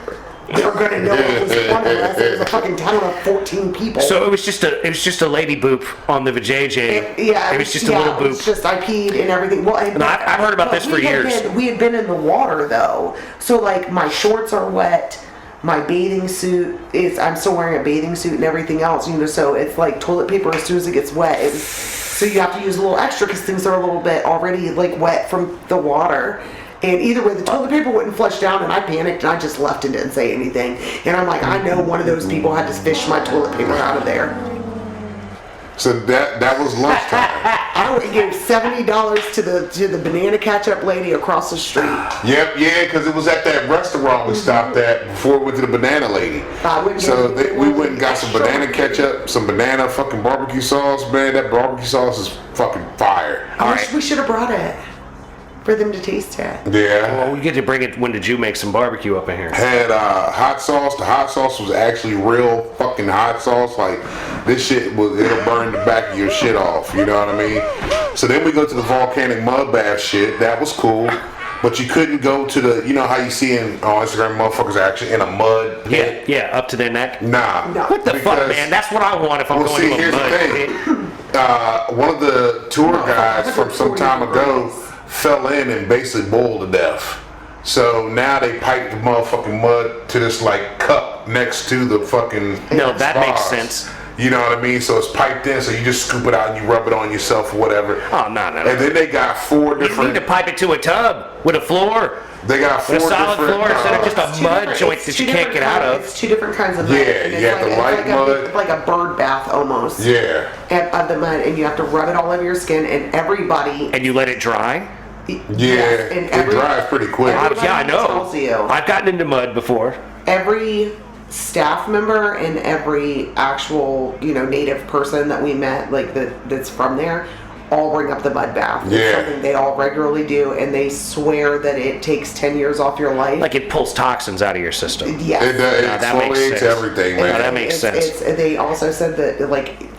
They were gonna know it was one of us. It was a fucking town of 14 people. So it was just a lady boop on the vajayjay. Yeah, It was just a little It was boop. just I peed and everything. Well, And I've heard about but this for we had years. we had been in the water though, so like my shorts are wet. My bathing suit is. I'm still wearing a bathing suit and everything else. You know, so it's like toilet paper as soon as it gets wet. So you have to use a little extra because things are a little bit already like wet from the water. And either way, the toilet paper wouldn't flush down, and I panicked, and I just left and didn't say anything. And I'm like, I know one of those people had to fish my toilet paper out of there. So that was lunchtime. I would give $70 to the banana ketchup lady across the street. Yep, yeah, because it was at that restaurant we stopped at before we went to the banana lady. I wouldn't So get- we went and got some banana ketchup, some banana fucking barbecue sauce. Man, that barbecue sauce is fucking fire. I wish we should have brought it for them to taste it. Yeah. Well, we get to bring it when did you make some barbecue up in here? Had hot sauce. The hot sauce was actually real fucking hot sauce. Like this shit was, it'll burn the back of your shit off. You know what I mean? So then we go to the volcanic mud bath shit. That was cool. But you couldn't go to the, you know how you see on Instagram motherfuckers are actually in a mud Yeah, pit? yeah, up to their neck. Nah. No. What the fuck, Because- man? That's what I want if I'm Well, going see, to a here's the mud thing. pit. One of the tour guys from some 140 time ago degrees. fell in and basically boiled to death. So now they pipe the motherfucking mud to this like cup next to the fucking No, that makes spas. sense. You know what I mean? So it's piped in, so you just scoop it out and you rub it on yourself or whatever. Oh, no. And then they got four You need different. to pipe it to a tub with a floor. They got four With a solid different. floor instead of just It's a two mud different- joint it's that two you can't different get out kinds- of. It's two different kinds of mud. Yeah, and you have the light it's mud. like a bird bath almost. Yeah. Of the mud, and you have to rub it all over your skin, and everybody. And you let it dry? Yeah. Yes, and It dries pretty quick. everybody Yeah, I know. tells you. I've gotten into mud before. Every staff member and every actual, native person that we met, like that's from there, all bring up the mud bath. Yeah. It's something they all regularly do, and they swear that it takes 10 years off your life. Like it pulls toxins out of your system. Yes. It that makes exfoliates sense. everything, Yeah, man. that makes sense. They also said that,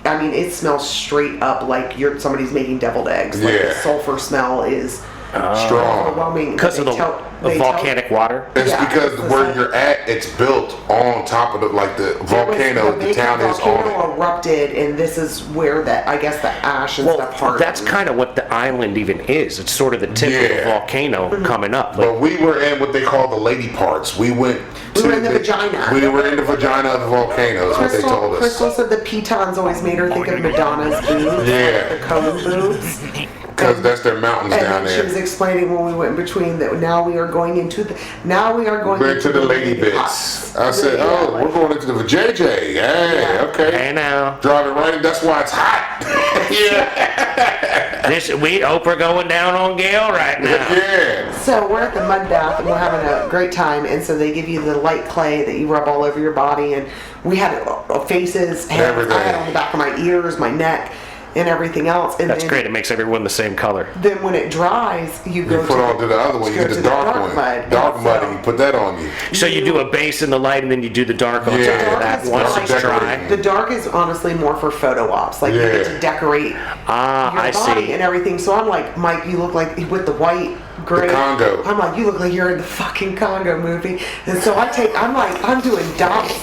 it smells straight up like somebody's making deviled eggs. Like Yeah. the sulfur smell is strong. overwhelming. Because of They the tell- they tell- volcanic water. It's Yeah, because it's the where sun. you're at, it's built on top of the volcano. The town is on it. volcano erupted, and this is where I guess the ash and Well, stuff hardened. that's kind of what the island even is. It's sort of the tip of the Yeah. volcano Mm-hmm. coming up. Like, But we were in what they call the lady parts. We were in the vagina. We were in the vagina of the volcano. Is what they told us. Crystal said the pitons always made her think of Madonna's boobs, Yeah. like the cone boobs. Because that's their mountains And down then she was there. explaining when we went between that. Now we are going into the. Now we are going We're into into the lady bits. pots. I said, Yeah, oh, like- we're going into the vajayjay. Hey, Yeah. okay. hey now, Driving right in. That's why it's hot. yeah. Oprah going down on Gail right now. Yeah. So we're at the mud bath and we're having a great time. And so they give you the light clay that you rub all over your body. And we had faces, hands. Everything. I had on the back of my ears, my neck, and everything else. And That's then, great. It makes everyone the same color. Then when it dries, you go You put on to the other one. You go get to the dark one. mud. Dark And mud, so- and you put that on you. So you do a base in the light, and then you do the dark on top Yeah. of that Dark is once like it's dry. decorating. The dark is honestly more for photo ops. Like you get Yeah. to decorate Ah, your I body see. and everything. So I'm like, Mike, you look like with the white, gray. The Congo. I'm like, you look like you're in the fucking Congo movie. And so I'm doing dots.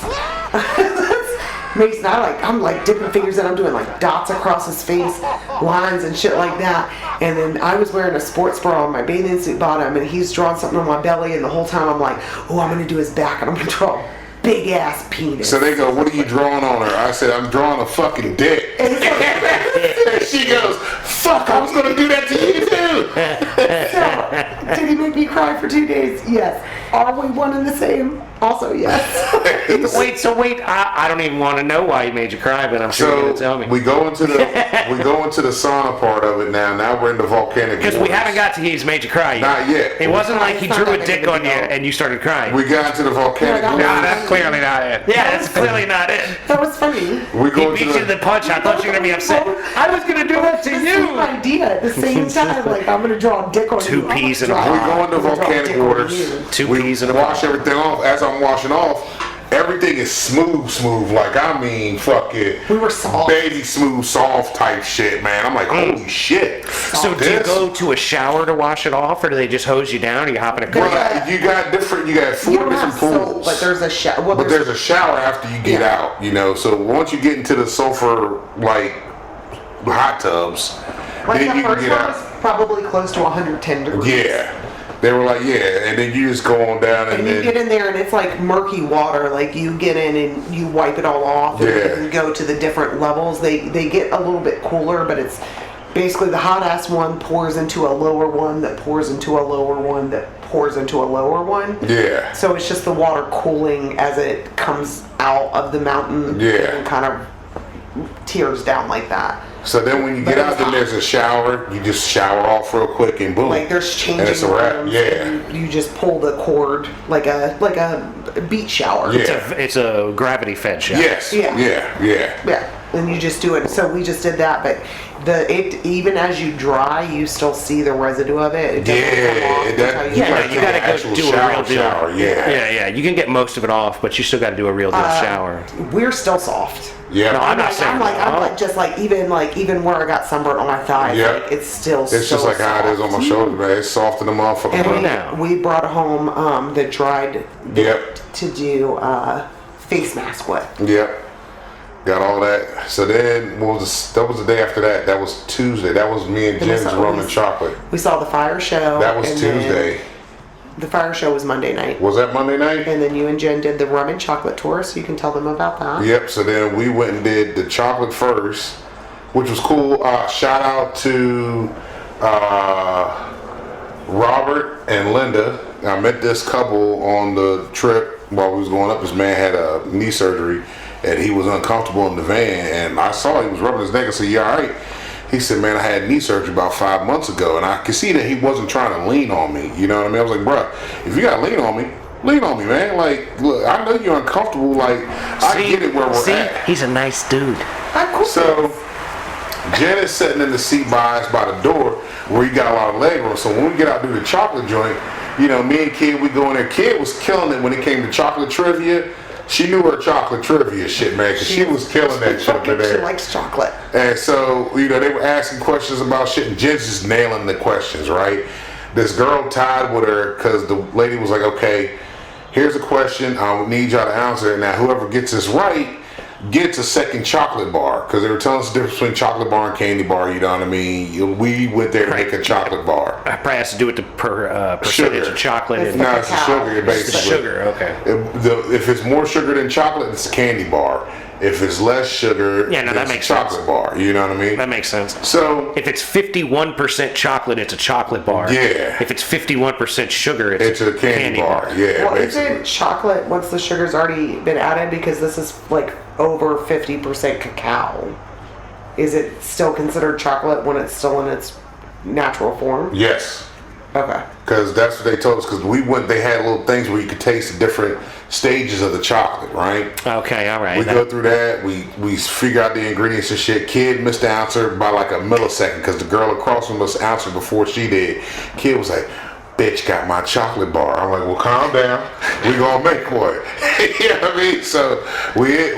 Mason, I'm like dipping fingers and I'm doing like dots across his face, lines and shit like that. And then I was wearing a sports bra on my bathing suit bottom, and he's drawing something on my belly. And the whole time I'm like, oh, I'm gonna do his back, and I'm gonna draw a big ass penis. So they go, what are you drawing on her? I said, I'm drawing a fucking dick. And it's like, And she goes, fuck, I was going to do that to you too. so, did he make me cry for 2 days? Yes. Are we one and the same? Also, yes. Wait. I don't even want to know why he made you cry, but I'm sure you're gonna tell So me. we go into the sauna part of it now. Now we're in the volcanic Because we waters. haven't got to he's made you cry yet. Not yet. It wasn't like he It's not drew a that dick big of a on you deal. and you started crying. We got into the volcanic Yeah, that waters. Nah, that's clearly not it. Yeah, that's clearly not it. That was funny. We He go beat into you to the punch. I thought you were gonna be upset. I was gonna do it to The same you. idea at the same time. Like, I'm going to draw a dick on Two you. peas in a we pod. go into I'm gonna draw a volcanic dick on waters. you. Two we peas in a wash pod. everything off. As I'm washing off, everything is smooth. Like, I mean, fuck it. We were soft. Baby smooth, soft type shit, man. I'm like, holy shit. So do you This- go to a shower to wash it off, or do they just hose you down? Or you hop in a car? Well, you got You 4 don't have different soap, pools. but there's a shower. Well, But there's a shower after you get Yeah. out, you know. So once you get into the sulfur, like, hot tubs, like then the you can first get one was out. probably close to 110 degrees. Yeah. They were like, yeah. And then you just go on down and And you then. get in there and it's like murky water. Like you get in and you wipe it all off and Yeah. you go to the different levels. They get a little bit cooler, but it's basically the hot ass one pours into a lower one that pours into a lower one that pours into a lower one. Yeah. So it's just the water cooling as it comes out of the mountain Yeah. and kind of tears down like that. So then when you But get it's out, then hot. there's a shower. You just shower off real quick and boom. Like there's changing And it's a wrap. rooms, Yeah. and you just pull the cord like a beach shower. Yeah. It's a gravity fed shower. Yes. Yeah. Yeah. Yeah. Yeah, and you just do it. So we just did that, but even as you dry, you still see the residue of it. It doesn't come off Yeah. until That, you Yeah, gotta no, you take gotta an go actual do a shower, real deal. shower. Yeah. Yeah. You can get most of it off, but you still got to do a real deal shower. We're still soft. Yeah. No, I'm not like, saying I'm like, that. I'm like, just like even where I got sunburn on my thighs, Yeah. like, it's still. It's so just like how it is on my soft. shoulders, man. It's soft in the motherfucker. And Come now. we brought home the dried Yep. to do face mask with. Yep. Got all that. So then, that was the day after that. That was Tuesday. That was me and Then we Jim's saw- rum and chocolate. We saw the fire show. That was and then Tuesday. The fire show was Monday night. Was that Monday night? And then you and Jen did the rum and chocolate tour, so you can tell them about that. Yep. So then we went and did the chocolate first, which was cool. Shout out to Robert and Linda. I met this couple on the trip while we was going up. This man had a knee surgery, and he was uncomfortable in the van. And I saw he was rubbing his neck. I said, "You all right?" He said, "Man, I had knee surgery about 5 months ago," and I could see that he wasn't trying to lean on me. You know what I mean? I was like, "Bruh, if you gotta lean on me, man. Like, look, I know you're uncomfortable. Like, I get it where we're at." He's a nice dude. Of course. So Janet's sitting in the seat by us by the door where you got a lot of leg room. So when we get out to the chocolate joint, you know, me and Kid, we go in there. Kid was killing it when it came to chocolate trivia. She knew her chocolate trivia shit, man, because she was killing that shit over She there. likes chocolate. And so, you know, they were asking questions about shit, and Jen's just nailing the questions, right? This girl tied with her because the lady was like, okay, here's a question. I need y'all to answer it. Now, whoever gets this right gets a second chocolate bar, because they were telling us the difference between chocolate bar and candy bar. You know what I mean? We went there to make a chocolate bar. It probably has to do with the percentage Sugar. of chocolate. It's And No, it's the sugar, it's basically. the sugar. Okay. If it's more sugar than chocolate, it's a candy bar. If it's less sugar, Yeah, no, that it's makes a chocolate bar. You know what I mean? That makes sense. So If it's 51% chocolate, it's a chocolate bar. Yeah. If it's 51% sugar, it's a candy bar. Yeah, Well, basically. isn't chocolate once the sugar's already been added, because this is like over 50% cacao? Is it still considered chocolate when it's still in its natural form? Yes. Okay. Because that's what they told us. Because we went, they had little things where you could taste the different stages of the chocolate, right? Okay, all right. We go through that. We figure out the ingredients and shit. Kid missed the answer by like a millisecond because the girl across from us answered before she did. Kid was like, "Bitch got my chocolate bar." I'm like, "Well, calm down. We gonna make one." You know what I mean? So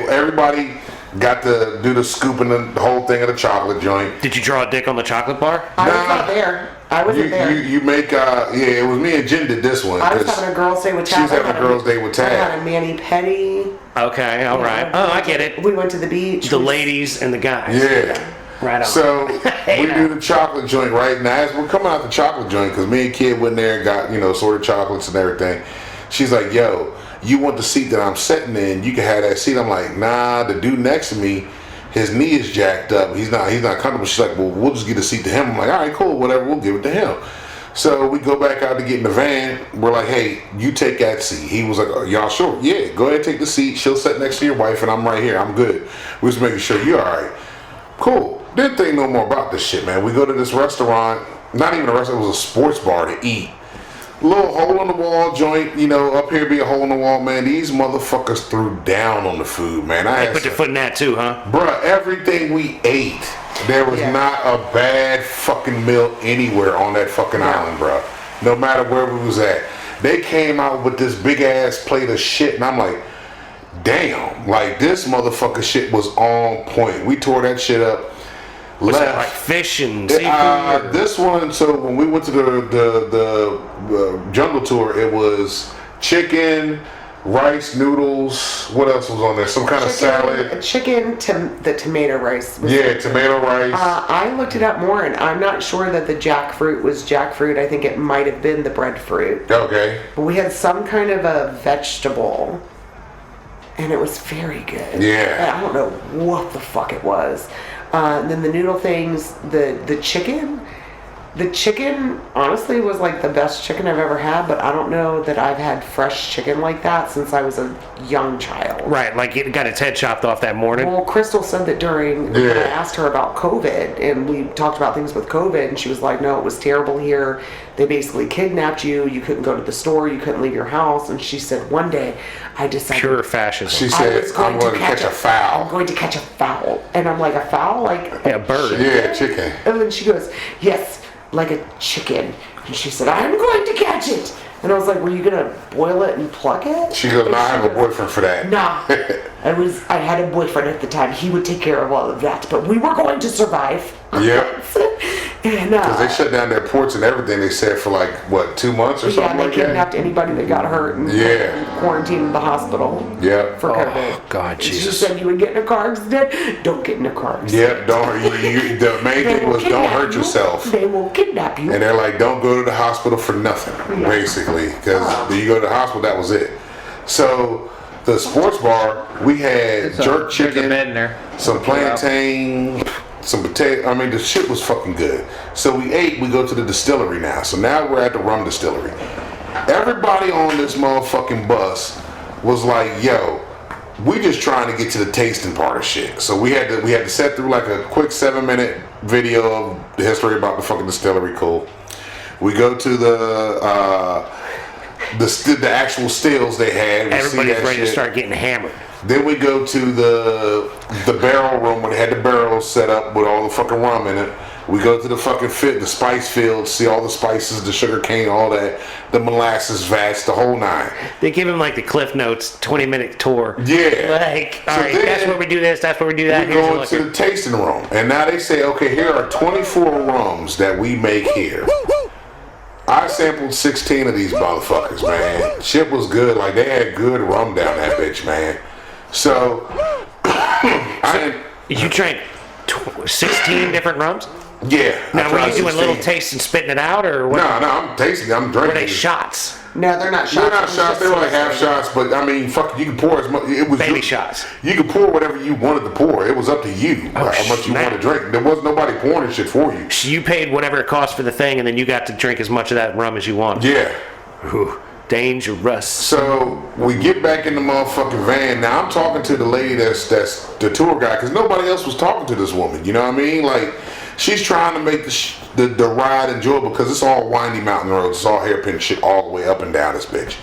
everybody got to do the scooping the whole thing of the chocolate joint. Did you draw a dick on the chocolate bar? I was Nah. not there. I wasn't there. You make yeah, it was me and Jen did this one. I was 'cause having a girls' day with Tad. She was I having a had girls' day with I Tad. had a mani petty. Okay, all right. Oh, I get it. We went to the beach. The ladies and the guys. Yeah. Right on. So Hey, we now. do the chocolate joint right now. As we're coming out the chocolate joint, because me and Kid went there and got sorted chocolates and everything. She's like, "Yo, you want the seat that I'm sitting in? You can have that seat." I'm like, "Nah, the dude next to me, his knee is jacked up. He's not comfortable." She's like, "Well, we'll just get a seat to him." I'm like, "All right, cool, whatever. We'll give it to him." So we go back out to get in the van. We're like, "Hey, you take that seat." He was like, "Oh, y'all sure? Yeah, go ahead, take the seat. She'll sit next to your wife, and I'm right here. I'm good. We're just making sure you're all right." Cool. Didn't think no more about this shit, man. We go to this restaurant. Not even a restaurant. It was a sports bar to eat. Little hole in the wall joint. Up here be a hole in the wall, man. These motherfuckers threw down on the food, man. I had Put your foot in that too, huh? Bruh, everything we ate, there was Yeah. not a bad fucking meal anywhere on that fucking island, bruh. No matter where we was at. They came out with this big ass plate of shit, and I'm like, damn, like this motherfucker shit was on point. We tore that shit up. Was it left. like fish and seafood? This one, so when we went to the jungle tour, it was chicken, rice, noodles. What else was on there? Some kind of salad. The tomato rice. Yeah, tomato rice. I looked it up more, and I'm not sure that the jackfruit was jackfruit. I think it might have been the breadfruit. Okay. But we had some kind of a vegetable, and it was very good. Yeah. I don't know what the fuck it was. And then the noodle things, the chicken. The chicken, honestly, was like the best chicken I've ever had, but I don't know that I've had fresh chicken like that since I was a young child. Right, like it got its head chopped off that morning. Well, Crystal said that when I asked her about COVID, and we talked about things with COVID, and she was like, no, it was terrible here. They basically kidnapped you. You couldn't go to the store. You couldn't leave your house. And she said, one day, I decided... Pure fascism. She I said, was I'm going to catch a fowl. I'm going to catch a fowl. And I'm like, a fowl? Like Yeah, a bird. Yeah, chicken. And then she goes, yes, like a chicken. And she said, I'm going to catch it. And I was like, were you going to boil it and pluck it? She goes, And no, I have a goes, boyfriend for that. Nah, I had a boyfriend at the time. He would take care of all of that, but we were going to survive. Yep. And Because they shut down their ports and everything, they said, for like, what, 2 months or yeah, something they like that? kidnapped anybody that got hurt and Yeah. quarantined in the hospital Yep. for COVID. Oh, God, And she Jesus. said you would get in a car accident. Don't get in a car accident. Yep, the main They thing will was don't kidnap hurt you. yourself. They will kidnap you. And they're like, don't go to the hospital for nothing, Yeah. basically. Because you go to the hospital, that was it. So, the sports bar, we had jerk There's a chicken, bed in there. some plantain, some potato. I mean, the shit was fucking good. So we ate, we go to the distillery now. So now we're at the rum distillery. Everybody on this motherfucking bus was like, yo, we just trying to get to the tasting part of shit. So we had to set through like a quick 7-minute video of the history about the fucking distillery. Cool. We go to the actual stills they had. We see Everybody's that ready to shit. start getting hammered. Then we go to the barrel room where they had the barrels set up with all the fucking rum in it. We go to the fucking the spice field, see all the spices, the sugar cane, all that, the molasses vats, the whole nine. They give him like the Cliff Notes 20-minute tour. Yeah. Like, all So right, then that's where we do this, that's where we do that. We Here's go the into liquor. the tasting room, and now they say, okay, here are 24 rums that we make here. I sampled 16 of these motherfuckers, man. Shit was good. Like, they had good rum down that bitch, man. So, You drank 16 different rums? yeah. I Now, were tried you doing 16. little tastes and spitting it out, or what? No, I'm tasting. I'm drinking. Were they shots? No, they're not shots. They're not It was shots. just They were like half sort of- shots, but I mean, fuck, you can pour as much. It was Baby shots. You could pour whatever you wanted to pour. It was up to you how much you snap. wanted to drink. There was nobody pouring shit for you. So you paid whatever it cost for the thing, and then you got to drink as much of that rum as you wanted. Yeah. Whew. Dangerous. So we get back in the motherfucking van. Now I'm talking to the lady that's the tour guide, because nobody else was talking to this woman. You know what I mean? Like, she's trying to make the ride enjoyable, because it's all windy mountain roads. It's all hairpin shit all the way up and down this bitch.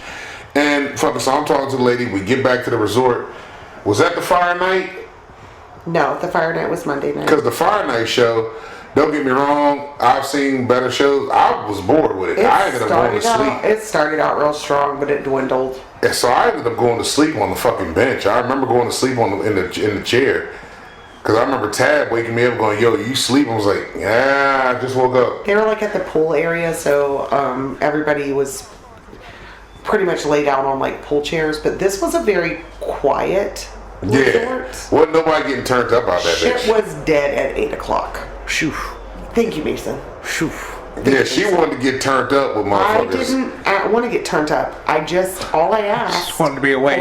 And fucking, so I'm talking to the lady. We get back to the resort. Was that the fire night? No, the fire night was Monday night. Because the fire night show, don't get me wrong, I've seen better shows. I was bored with it. I ended up going to sleep. It started out real strong, but it dwindled. And so I ended up going to sleep on the fucking bench. I remember going to sleep in the chair. Because I remember Tab waking me up going, yo, you sleep? I was like, yeah, I just woke up. They were like at the pool area, so everybody was pretty much laid out on like pool chairs. But this was a very quiet Yeah. resort. Wasn't nobody getting turned up out that Shit bitch. was dead at 8 o'clock. Shoo. Thank you, Mason. Shoo. Yeah, she wanted to get turned up with I motherfuckers. didn't want to get turned up. All I asked Just wanted to be awake.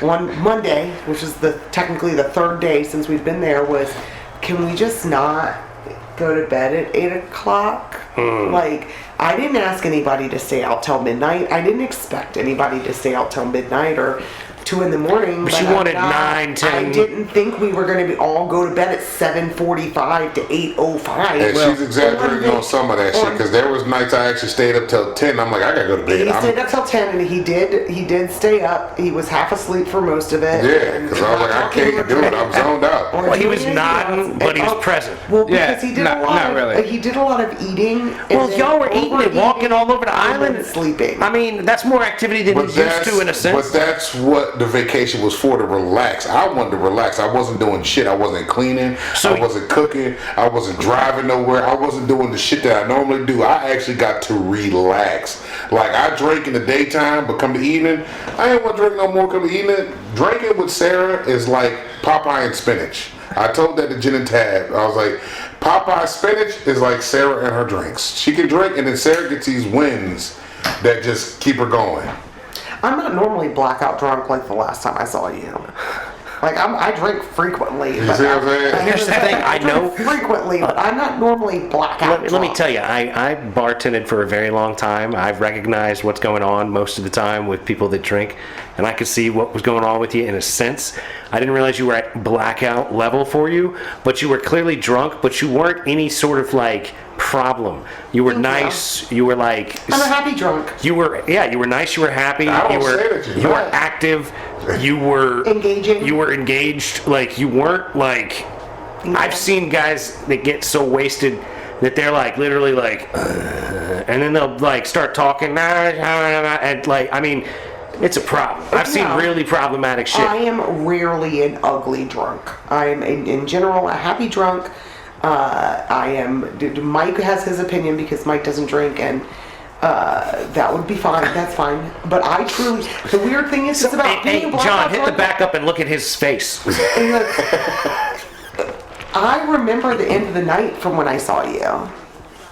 on Monday, which is technically the third day since we've been there, was can we just not go to bed at 8 o'clock? Like, I didn't ask anybody to stay out till midnight. I didn't expect anybody to stay out till midnight or 2 in the morning. But you I'm wanted not- 9, 10. I didn't think we were going to all go to bed at 7:45 to 8:05. And she's exaggerating on some of that shit, because there was nights I actually stayed up till 10. I'm like, I gotta go to bed. He stayed up till 10, and he did stay up. He was half asleep for most of it. Yeah, because I was like, I can't do it. I'm zoned out. Well, he was nodding, but he was present. Well, Yeah, because he did not- a lot not of really. he did a lot of eating. and Well, then y'all were eating and overeating walking all over the and then island. sleeping. I mean, that's more activity than But you used to, in a sense. But that's what the vacation was for, to relax. I wanted to relax. I wasn't doing shit. I wasn't cleaning. So- I wasn't cooking. I wasn't driving nowhere. I wasn't doing the shit that I normally do. I actually got to relax. Like, I drank in the daytime, but come to evening, I ain't want to drink no more come to evening. Drinking with Sarah is like Popeye and spinach. I told that to Jen and Tab. I was like, Popeye spinach is like Sarah and her drinks. She can drink, and then Sarah gets these wins that just keep her going. I'm not normally blackout drunk like the last time I saw you. Like, I drink frequently. You see what I'm saying? Here's the thing, I know- drink frequently, but I'm not normally blackout Let me drunk. tell you, I bartended for a very long time. I've recognized what's going on most of the time with people that drink, and I could see what was going on with you in a sense. I didn't realize you were at blackout level for you, but you were clearly drunk, but you weren't any sort of like problem. You were Thank you. nice. You were like I'm a happy drunk. you were nice. You were happy. I You won't were say that you're you were not. active. You were Engaging. You were engaged. Like, you weren't like. I've seen guys that get so wasted that they're like literally like, and then they'll like start talking, and like, I mean, it's a problem. I've seen Yeah. really problematic shit. I am rarely an ugly drunk. I'm in general a happy drunk. I am. Mike has his opinion because Mike doesn't drink, and that would be fine. That's fine. But I truly. The weird thing is, it's about Hey, being a John, blackout hit the drunk. back up and look at his face. I remember the end of the night from when I saw you,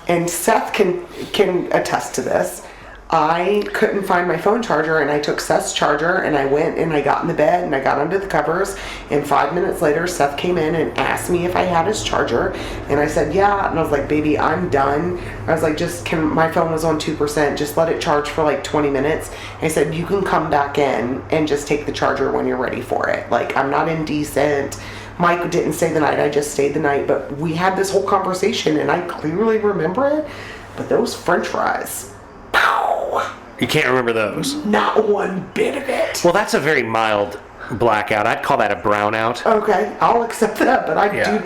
and Seth can attest to this. I couldn't find my phone charger, and I took Seth's charger, and I went and I got in the bed and I got under the covers, and 5 minutes later Seth came in and asked me if I had his charger, and I said yeah, and I was like, baby, I'm done. I was like, my phone was on 2%, just let it charge for like 20 minutes. And I said, you can come back in and just take the charger when you're ready for it. Like, I'm not indecent. Mike didn't stay the night, I just stayed the night, but we had this whole conversation and I clearly remember it. But those french fries, pow, You can't remember those. not one bit of it. Well, that's a very mild blackout. I'd call that a brownout. Okay, I'll accept that, but Yeah.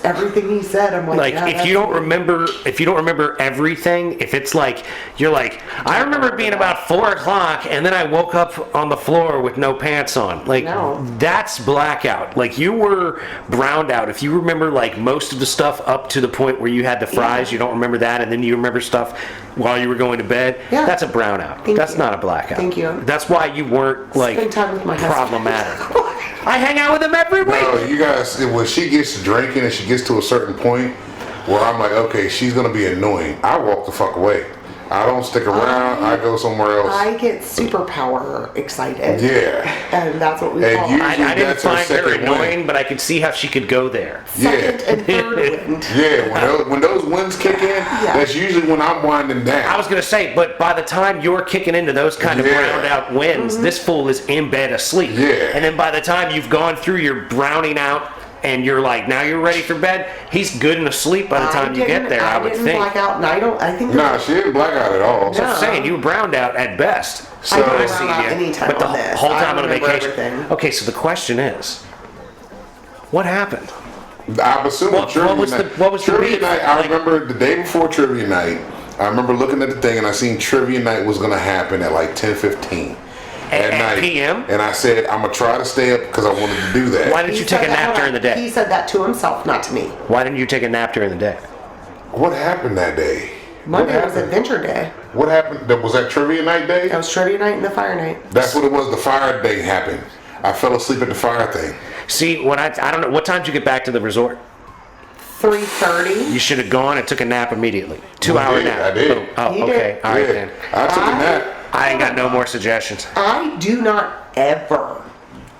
everything he said, I'm like, Like yeah, if that's you don't weird. remember everything, if it's like you're like, I remember it being about 4 o'clock and then I woke up on the floor with no pants on. Like No. that's blackout. Like you were browned out. If you remember like most of the stuff up to the point where you had the fries, Yeah. you don't remember that, and then you remember stuff while you were going to bed. Yeah. That's a brownout. Thank That's you. not a blackout. Thank you. That's why you weren't like Spend time with my husband. problematic. I hang out with him every week. No, you guys, when she gets to drinking and she gets to a certain point where I'm like, okay, she's gonna be annoying, I walk the fuck away. I don't stick around. I go somewhere else. I get superpower excited. Yeah. And that's what we And call you- it. I didn't That's her find her second win. annoying, but I could see how she could go there. Second Yeah. and third wind. Yeah, when those winds kick in, that's usually when I'm winding down. I was gonna say, but by the time you're kicking into those kind of Yeah. browned out winds, this fool is in bed asleep. Yeah. And then by the time you've gone through your browning out and you're like, now you're ready for bed, he's good and asleep by the time you get there, I would didn't think. black out, and I think Nah, she didn't black out at all. I'm saying you were browned out at best. So- I don't I brown out anytime but the on this. whole I time on a remember vacation. everything. Okay, so the question is, what happened? I'm assuming What trivia was the- night. what was the trivia beef? night? I Like- remember the day before trivia night. I remember looking at the thing and I seen trivia night was gonna happen at like 10:15 at At night. PM? And I said I'm gonna try to stay up because I wanted to do that. Why didn't He you take a said that- nap during the He day? said that to himself, not to me. Why didn't you take a nap during the day? What happened that day? Monday what was happened? Adventure Day. What happened? Was that trivia night day? That was Trivia Night and the Fire Night. That's what it was. The fire day happened. I fell asleep at the fire thing. See, when I don't know, what time did you get back to the resort? 3:30. You should have gone and took a nap immediately. 2-hour did, nap. I did. Boom. Oh, He okay. did. All right Yeah, then. I took a nap. I ain't got no more suggestions. I do not ever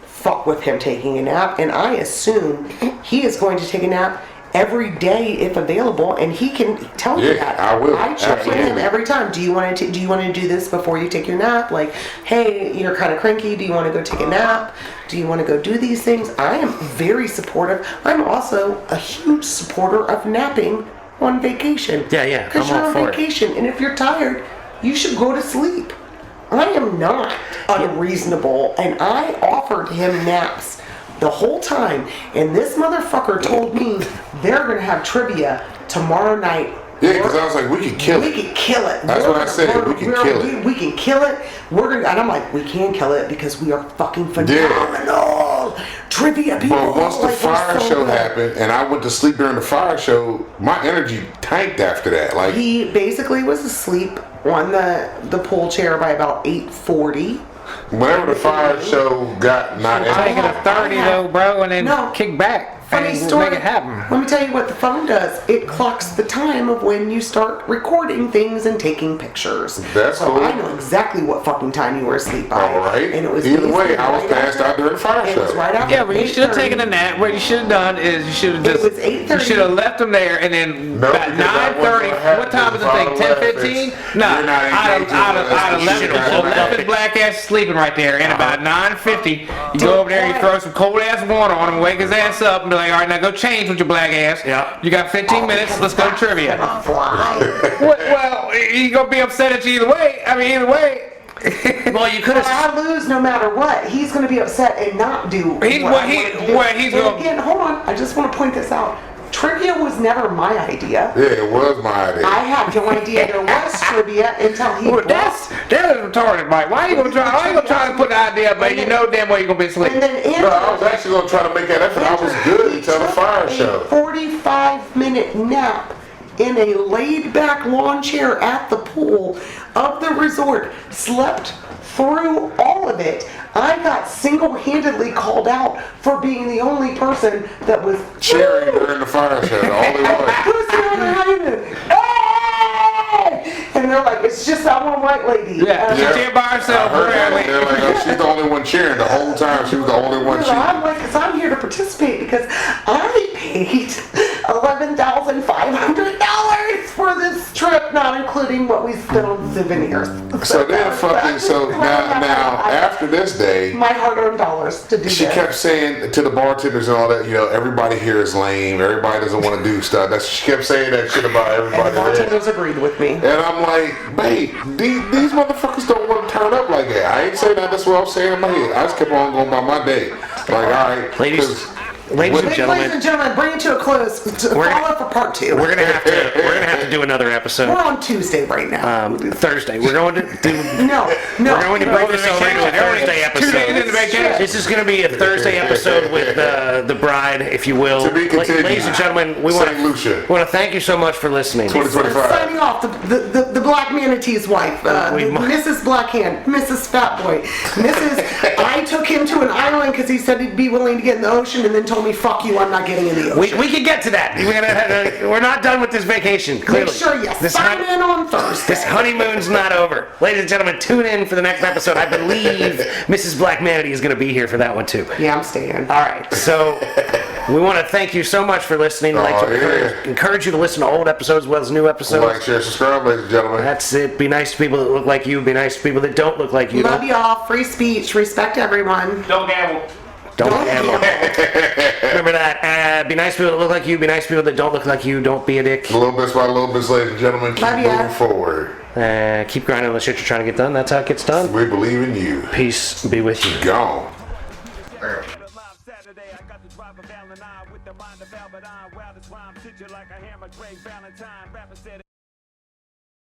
fuck with him taking a nap, and I assume he is going to take a nap every day if available, and he can tell you Yeah, that. I will. I check with him Absolutely. every time. Do you want to do this before you take your nap? Like, hey, you're kind of cranky. Do you want to go take a nap? Do you want to go do these things? I am very supportive. I'm also a huge supporter of napping on vacation. Yeah, yeah, Because I'm you're all on for it. vacation, and if you're tired, you should go to sleep. I am not unreasonable, and I offered him naps the whole time, and this motherfucker told me they're gonna have trivia tomorrow night. Yeah, because I was like, we could kill We it. can kill it. That's what I said, we can kill it. We can kill it. We're gonna, and I'm like, we can kill it because we are fucking phenomenal. Trivia people. But once the like, we're fire so show good. happened and I went to sleep during the fire show, my energy tanked after that. Like, He basically was asleep on the pool chair by about 8:40. whenever the fire show got not Take it ended, to 30 though, bro, and then No. kick back. Funny and story. Make it happen. Let me tell you what the phone does. It clocks the time of when you start recording things and taking pictures. That's so cool. I know exactly what fucking time you were asleep by. all right. And it was Either way, basically I was right passed after- out during the fire It was show. right after. Yeah, but you should have 8:30. taken a nap. What you should have done is you should have It just was 8:30. you should have left them there and then No, about because that wasn't 9:30. gonna happen What time is the if I thing? would've 10:15? left. No, You're not I'd engaging have with us. You left should've left left his it. black ass sleeping right there. And about 9:50, you go over there, you throw some cold ass water on him, wake his ass up, and be like, all right, now go change with your black ass. Yeah. You got 15 minutes. Let's go to trivia. Fly. Well, you gonna be upset at you either way. I mean, either way. Well, you could But have. I lose no matter what. He's going to be upset and not do. He's- what well, I he- wanted to do. well, he's And gonna- again, hold on. I just want to point this out. Trivia was never my idea. Yeah, it was my idea. I had no idea there was trivia until he Well, brought that is retarded, Mike. Why you gonna try to put the idea, but you know damn well you're gonna be asleep. And then No, I was actually going to try to make that effort. I was good until the fire show. 45-minute nap in a laid-back lawn chair at the pool of the resort. Slept through all of it. I got single-handedly called out for being the only person that was Cheering during the fire show, the only one. Who's the other hyena? Hey! And they're like, it's just that one white lady. Yeah, she cheered by herself. I heard that. apparently. They're like, oh, she's the only one cheering the whole time. She was the only one cheering. I'm like, because I'm here to participate because I paid $11,500 for this trip not including what we spent on souvenirs. So then now after this day, my hard-earned dollars to do she this. kept saying to the bartenders and all that, everybody here is lame. Everybody doesn't want to do stuff. She kept saying that shit about And everybody the there. bartenders agreed with me. And I'm like, babe, these motherfuckers don't want to turn up like that. I ain't saying that. That's what I'm saying in my head. I just kept on going by my day. Like, all right, Ladies 'cause and Ladies gentlemen, and gentlemen, bring it to a close. Follow up for part 2. we're gonna have to do another We're episode. on Tuesday right now. Thursday. We're going to do. No. We're going to bring Over this the over to a vacation. Thursday Everyone's 2 days episode. into vacation. This is going to be a Thursday episode with the bride, if you will. To be continued. Ladies and gentlemen, we want St. Lucia. to thank you so much for listening. 2025. Signing off, the Black Manatee's wife, Mrs. Blackhand, Mrs. Fatboy, Mrs. I took him to an island because he said he'd be willing to get in the ocean and then told me, fuck you, I'm not getting in the ocean. We can get to that. We're not done with this vacation. Clearly. Make sure you This sign in on Thursday. This honeymoon's not over. Ladies and gentlemen, tune in for the next episode. I believe Mrs. Black Manatee is going to be here for that one too. Yeah, I'm staying. All right, so we want to thank you so much for listening. I'd like to encourage you to listen to old episodes as well as new episodes. Like, share, subscribe, ladies and gentlemen. That's it. Be nice to people that look like you. Be nice to people that don't look like you. Love y'all. Free speech. Respect everyone. Don't gamble. Don't Don't gamble. Remember that. Be nice to people that look like you. Be nice to people that don't look like you. Don't be a dick. Little bits by little bits, ladies and gentlemen. Keep Love ya. moving forward. Keep grinding on the shit you're trying to get done. That's how it gets done. We believe in you. Peace be with you. Gone. Live Saturday, I got the drive of Allen with the mind of Albert Einstein. Wildest rhyme, hit you like a hammer, Greg Valentine. Rapper said